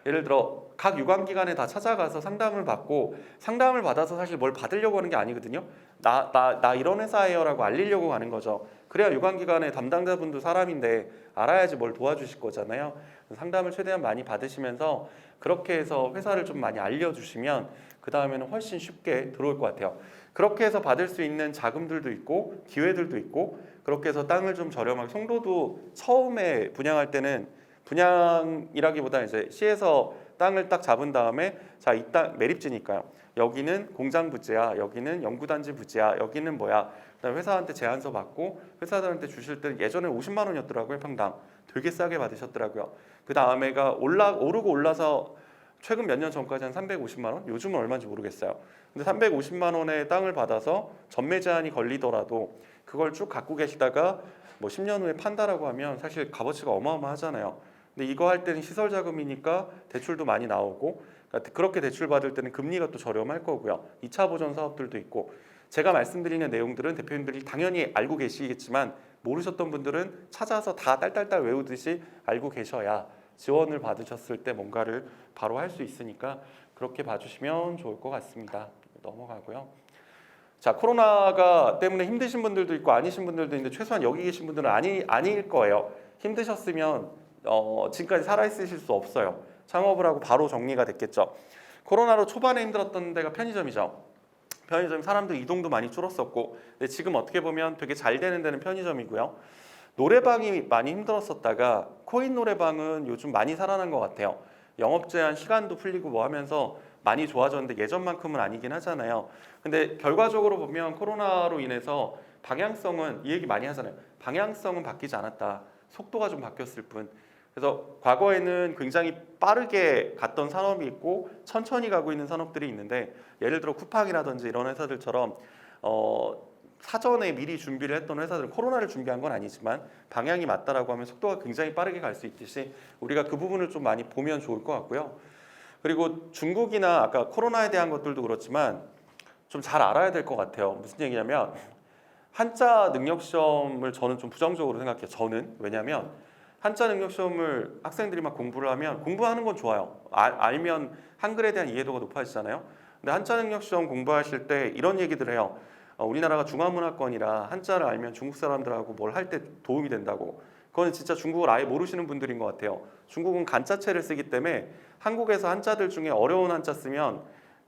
예를 들어 각 유관기관에 다 찾아가서 상담을 받고 상담을 받아서 사실 뭘 받으려고 하는 게 아니거든요. 나 이런 회사예요 라고 알리려고 가는 거죠. 그래야 유관기관의 담당자분도 사람인데 알아야지 뭘 도와주실 거잖아요. 상담을 최대한 많이 받으시면서 그렇게 해서 회사를 좀 많이 알려주시면 그 다음에는 훨씬 쉽게 들어올 것 같아요. 그렇게 해서 받을 수 있는 자금들도 있고 기회들도 있고 그렇게 해서 땅을 좀 저렴하게 송도도 처음에 분양할 때는 분양이라기보다 이제 시에서 땅을 딱 잡은 다음에 자, 이 땅 매립지니까요. 여기는 공장 부지야, 여기는 연구단지 부지야, 여기는 뭐야. 그다음에 회사한테 제안서 받고 회사들한테 주실 때는 예전에 50만 원이었더라고요 평당. 되게 싸게 받으셨더라고요. 그 다음에가 오르고 올라서 최근 몇 년 전까지 한 350만 원? 요즘은 얼마인지 모르겠어요. 근데 350만 원의 땅을 받아서 전매 제한이 걸리더라도 그걸 쭉 갖고 계시다가 뭐 10년 후에 판다라고 하면 사실 값어치가 어마어마하잖아요. 근데 이거 할 때는 시설 자금이니까 대출도 많이 나오고 그러니까 그렇게 대출 받을 때는 금리가 또 저렴할 거고요. 2차 보전 사업들도 있고 제가 말씀드리는 내용들은 대표님들이 당연히 알고 계시겠지만 모르셨던 분들은 찾아서 다 딸딸딸 외우듯이 알고 계셔야 지원을 받으셨을 때 뭔가를 바로 할 수 있으니까 그렇게 봐주시면 좋을 것 같습니다. 넘어가고요. 자, 코로나가 때문에 힘드신 분들도 있고 아니신 분들도 있는데 최소한 여기 계신 분들은 아닐 거예요. 힘드셨으면 지금까지 살아있으실 수 없어요. 창업을 하고 바로 정리가 됐겠죠. 코로나로 초반에 힘들었던 데가 편의점이죠. 편의점 사람들 이동도 많이 줄었었고 근데 지금 어떻게 보면 되게 잘 되는 데는 편의점이고요. 노래방이 많이 힘들었었다가 코인 노래방은 요즘 많이 살아난 것 같아요. 영업 제한 시간도 풀리고 뭐 하면서 많이 좋아졌는데 예전만큼은 아니긴 하잖아요. 근데 결과적으로 보면 코로나로 인해서 방향성은 이 얘기 많이 하잖아요. 방향성은 바뀌지 않았다. 속도가 좀 바뀌었을 뿐. 그래서 과거에는 굉장히 빠르게 갔던 산업이 있고 천천히 가고 있는 산업들이 있는데 예를 들어 쿠팡이라든지 이런 회사들처럼 사전에 미리 준비를 했던 회사들은 코로나를 준비한 건 아니지만 방향이 맞다라고 하면 속도가 굉장히 빠르게 갈 수 있듯이 우리가 그 부분을 좀 많이 보면 좋을 것 같고요. 그리고 중국이나 아까 코로나에 대한 것들도 그렇지만 좀 잘 알아야 될 것 같아요. 무슨 얘기냐면 한자 능력 시험을 저는 좀 부정적으로 생각해요. 저는 왜냐하면 한자 능력 시험을 학생들이 막 공부를 하면 공부하는 건 좋아요. 알면 한글에 대한 이해도가 높아지잖아요. 근데 한자 능력 시험 공부하실 때 이런 얘기들 해요. 우리나라가 중화문화권이라 한자를 알면 중국 사람들하고 뭘 할 때 도움이 된다고. 그거는 진짜 중국을 아예 모르시는 분들인 것 같아요. 중국은 간자체를 쓰기 때문에 한국에서 한자들 중에 어려운 한자 쓰면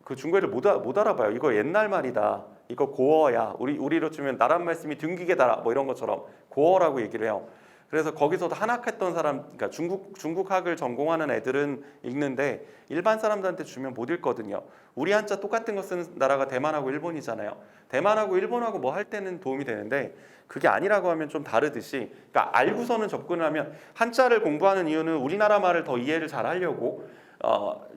그 중국애를 못 알아봐요. 이거 옛날 말이다. 이거 고어야. 우리로 치면 나란 말씀이 등기게 달아. 뭐 이런 것처럼 고어라고 얘기를 해요. 그래서 거기서도 한학했던 사람, 그러니까 중국학을 전공하는 애들은 읽는데 일반 사람들한테 주면 못 읽거든요. 우리 한자 똑같은 거 쓰는 나라가 대만하고 일본이잖아요. 대만하고 일본하고 뭐 할 때는 도움이 되는데 그게 아니라고 하면 좀 다르듯이, 그러니까 알고서는 접근을 하면 한자를 공부하는 이유는 우리나라 말을 더 이해를 잘 하려고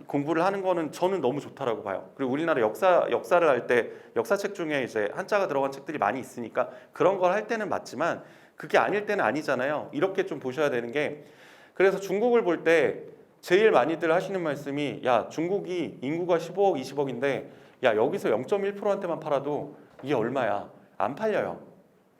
공부를 하는 거는 저는 너무 좋다라고 봐요. 그리고 우리나라 역사를 할 때 역사책 중에 이제 한자가 들어간 책들이 많이 있으니까 그런 걸 할 때는 맞지만 그게 아닐 때는 아니잖아요. 이렇게 좀 보셔야 되는 게, 그래서 중국을 볼 때 제일 많이들 하시는 말씀이 야 중국이 인구가 15억 20억인데 야 여기서 0.1%한테만 팔아도 이게 얼마야? 안 팔려요.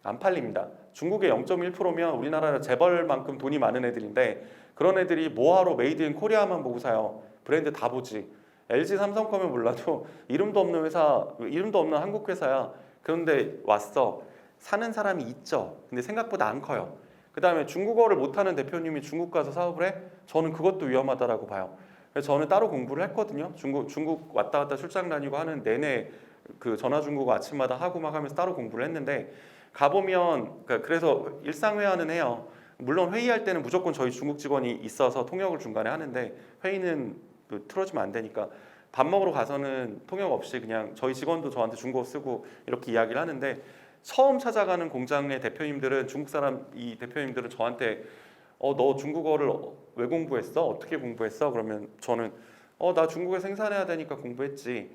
안 팔립니다. 중국의 0.1%면 우리나라는 재벌만큼 돈이 많은 애들인데 그런 애들이 뭐하러 메이드 인 코리아만 보고 사요. 브랜드 다 보지. LG 삼성 거면 몰라도 이름도 없는 회사, 이름도 없는 한국 회사야. 그런데 왔어. 사는 사람이 있죠. 근데 생각보다 안 커요. 그 다음에 중국어를 못하는 대표님이 중국 가서 사업을 해? 저는 그것도 위험하다라고 봐요. 그래서 저는 따로 공부를 했거든요. 중국 왔다 갔다 출장 다니고 하는 내내 그 전화 중국어 아침마다 하고 막 하면서 따로 공부를 했는데 가보면, 그래서 일상회화는 해요. 물론 회의할 때는 무조건 저희 중국 직원이 있어서 통역을 중간에 하는데 회의는 틀어지면 안 되니까 밥 먹으러 가서는 통역 없이 그냥 저희 직원도 저한테 중국어 쓰고 이렇게 이야기를 하는데 처음 찾아가는 공장의 대표님들은 중국 사람 이 대표님들은 저한테 너 중국어를 왜 공부했어? 어떻게 공부했어? 그러면 저는 나 중국에 생산해야 되니까 공부했지.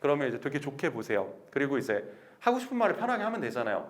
그러면 이제 되게 좋게 보세요. 그리고 이제 하고 싶은 말을 편하게 하면 되잖아요.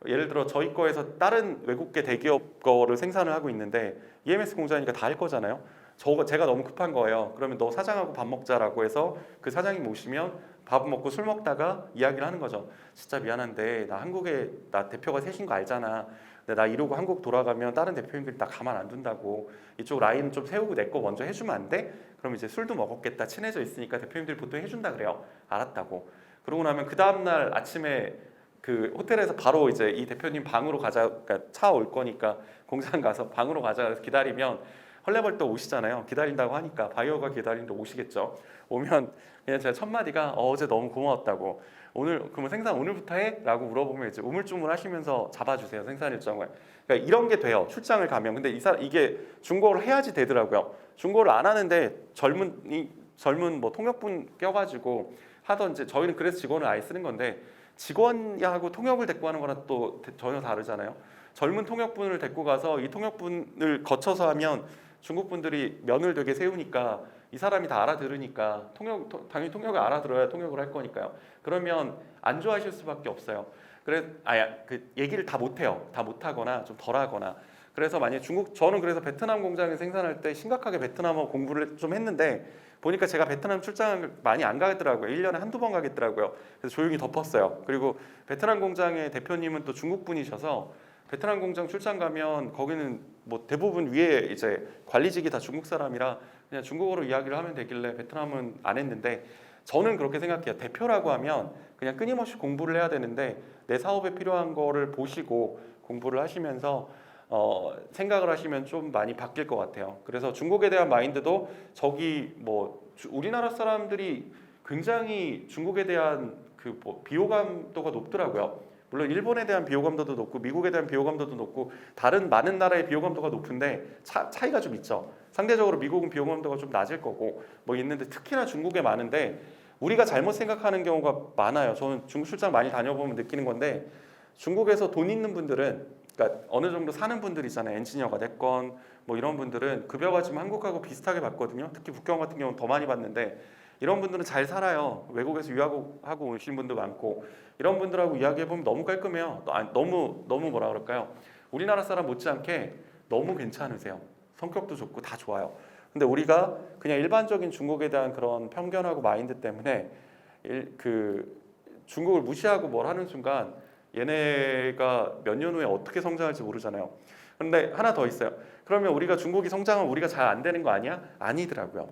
예를 들어 저희 거에서 다른 외국계 대기업 거를 생산을 하고 있는데 EMS 공장이니까 다 할 거잖아요. 제가 너무 급한 거예요. 그러면 너 사장하고 밥 먹자라고 해서 그 사장님 모시면 밥 먹고 술 먹다가 이야기를 하는 거죠. 진짜 미안한데 나 대표가 셋인 거 알잖아. 근데 나 이러고 한국 돌아가면 다른 대표님들이 나 가만 안 둔다고. 이쪽 라인 좀 세우고 내 거 먼저 해주면 안 돼? 그럼 이제 술도 먹었겠다. 친해져 있으니까 대표님들이 보통 해준다 그래요. 알았다고. 그러고 나면 그 다음날 아침에 그 호텔에서 바로 이제 이 대표님 방으로 가자. 그러니까 차 올 거니까 공장 가서 방으로 가자. 그래서 기다리면 헐레벌떡 오시잖아요. 기다린다고 하니까 바이오가 기다리는데 오시겠죠. 오면 그냥 제가 첫 마디가 어제 너무 고마웠다고. 그러면 생산 오늘부터 해? 라고 물어보면 이제 우물쭈물 하시면서 잡아주세요. 생산 일정을. 그러니까 이런 게 돼요. 출장을 가면. 근데 이게 중국어를 해야지 되더라고요. 중국어를 안 하는데 젊은 뭐 통역분 껴가지고 하던지, 저희는 그래서 직원을 아예 쓰는 건데 직원하고 통역을 데리고 하는 거랑 또 전혀 다르잖아요. 젊은 통역분을 데리고 가서 이 통역분을 거쳐서 하면 중국 분들이 면을 되게 세우니까 이 사람이 다 알아들으니까 당연히 통역을 알아들어야 통역을 할 거니까요. 그러면 안 좋아하실 수밖에 없어요. 그 얘기를 다 못해요. 다 못하거나 좀 덜하거나. 그래서 만약 저는 그래서 베트남 공장에 생산할 때 심각하게 베트남어 공부를 좀 했는데 보니까 제가 베트남 출장을 많이 안 가겠더라고요. 1년에 한두 번 가겠더라고요. 그래서 조용히 덮었어요. 그리고 베트남 공장의 대표님은 또 중국 분이셔서 베트남 공장 출장 가면 거기는 뭐 대부분 위에 이제 관리직이 다 중국 사람이라 그냥 중국어로 이야기를 하면 되길래 베트남은 안 했는데, 저는 그렇게 생각해요. 대표라고 하면 그냥 끊임없이 공부를 해야 되는데 내 사업에 필요한 거를 보시고 공부를 하시면서 생각을 하시면 좀 많이 바뀔 것 같아요. 그래서 중국에 대한 마인드도 우리나라 사람들이 굉장히 중국에 대한 비호감도가 높더라고요. 물론 일본에 대한 비호감도도 높고 미국에 대한 비호감도도 높고 다른 많은 나라의 비호감도가 높은데 차이가 좀 있죠. 상대적으로 미국은 비호감도가 좀 낮을 거고 뭐 있는데 특히나 중국에 많은데 우리가 잘못 생각하는 경우가 많아요. 저는 중국 출장 많이 다녀보면 느끼는 건데 중국에서 돈 있는 분들은 그러니까 어느 정도 사는 분들이잖아요. 엔지니어가 됐건 뭐 이런 분들은 급여가 지금 한국하고 비슷하게 받거든요. 특히 북경 같은 경우는 더 많이 받는데 이런 분들은 잘 살아요. 외국에서 유학하고 오신 분도 많고 이런 분들하고 이야기해보면 너무 깔끔해요. 너무 뭐라 그럴까요? 우리나라 사람 못지않게 너무 괜찮으세요. 성격도 좋고 다 좋아요. 근데 우리가 그냥 일반적인 중국에 대한 그런 편견하고 마인드 때문에 중국을 무시하고 뭘 하는 순간 얘네가 몇 년 후에 어떻게 성장할지 모르잖아요. 그런데 하나 더 있어요. 그러면 우리가 중국이 성장은 우리가 잘 안 되는 거 아니야? 아니더라고요.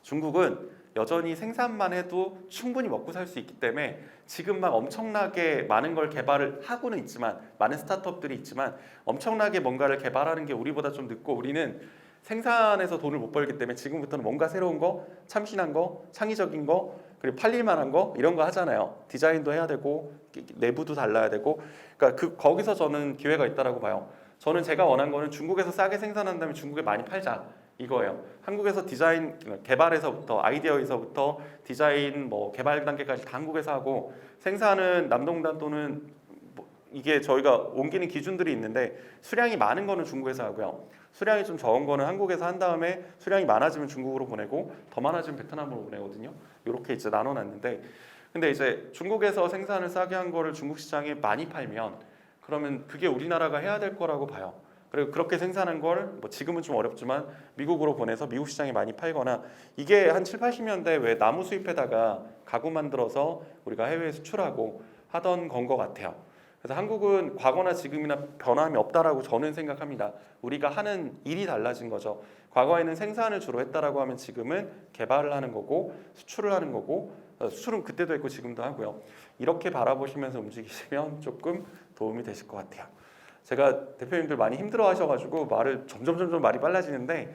중국은 여전히 생산만 해도 충분히 먹고 살 수 있기 때문에 지금 막 엄청나게 많은 걸 개발을 하고는 있지만 많은 스타트업들이 있지만 엄청나게 뭔가를 개발하는 게 우리보다 좀 늦고 우리는 생산해서 돈을 못 벌기 때문에 지금부터는 뭔가 새로운 거, 참신한 거, 창의적인 거, 그리고 팔릴 만한 거 이런 거 하잖아요. 디자인도 해야 되고 내부도 달라야 되고 그러니까 거기서 저는 기회가 있다라고 봐요. 저는 제가 원한 거는 중국에서 싸게 생산한 다음에 중국에 많이 팔자. 이거예요. 한국에서 디자인 개발에서부터 아이디어에서부터 디자인 뭐 개발 단계까지 다 한국에서 하고 생산은 남동단 또는 뭐 이게 저희가 옮기는 기준들이 있는데 수량이 많은 거는 중국에서 하고요. 수량이 좀 적은 거는 한국에서 한 다음에 수량이 많아지면 중국으로 보내고 더 많아지면 베트남으로 보내거든요. 이렇게 이제 나눠놨는데 근데 이제 중국에서 생산을 싸게 한 거를 중국 시장에 많이 팔면 그러면 그게 우리나라가 해야 될 거라고 봐요. 그리고 그렇게 생산한 걸 뭐 지금은 좀 어렵지만 미국으로 보내서 미국 시장에 많이 팔거나 이게 한 7, 80년대 왜 나무 수입해다가 가구 만들어서 우리가 해외에 수출하고 하던 건 것 같아요. 그래서 한국은 과거나 지금이나 변함이 없다라고 저는 생각합니다. 우리가 하는 일이 달라진 거죠. 과거에는 생산을 주로 했다라고 하면 지금은 개발을 하는 거고 수출을 하는 거고 수출은 그때도 했고 지금도 하고요. 이렇게 바라보시면서 움직이시면 조금 도움이 되실 것 같아요. 제가 대표님들 많이 힘들어 하셔가지고 말을 점점 말이 빨라지는데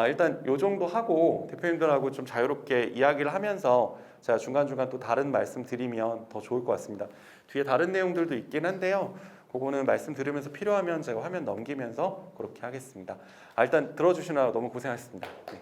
일단 요 정도 하고 대표님들하고 좀 자유롭게 이야기를 하면서 제가 중간중간 또 다른 말씀 드리면 더 좋을 것 같습니다. 뒤에 다른 내용들도 있긴 한데요. 그거는 말씀 들으면서 필요하면 제가 화면 넘기면서 그렇게 하겠습니다. 일단 들어주시느라 너무 고생하셨습니다. 네.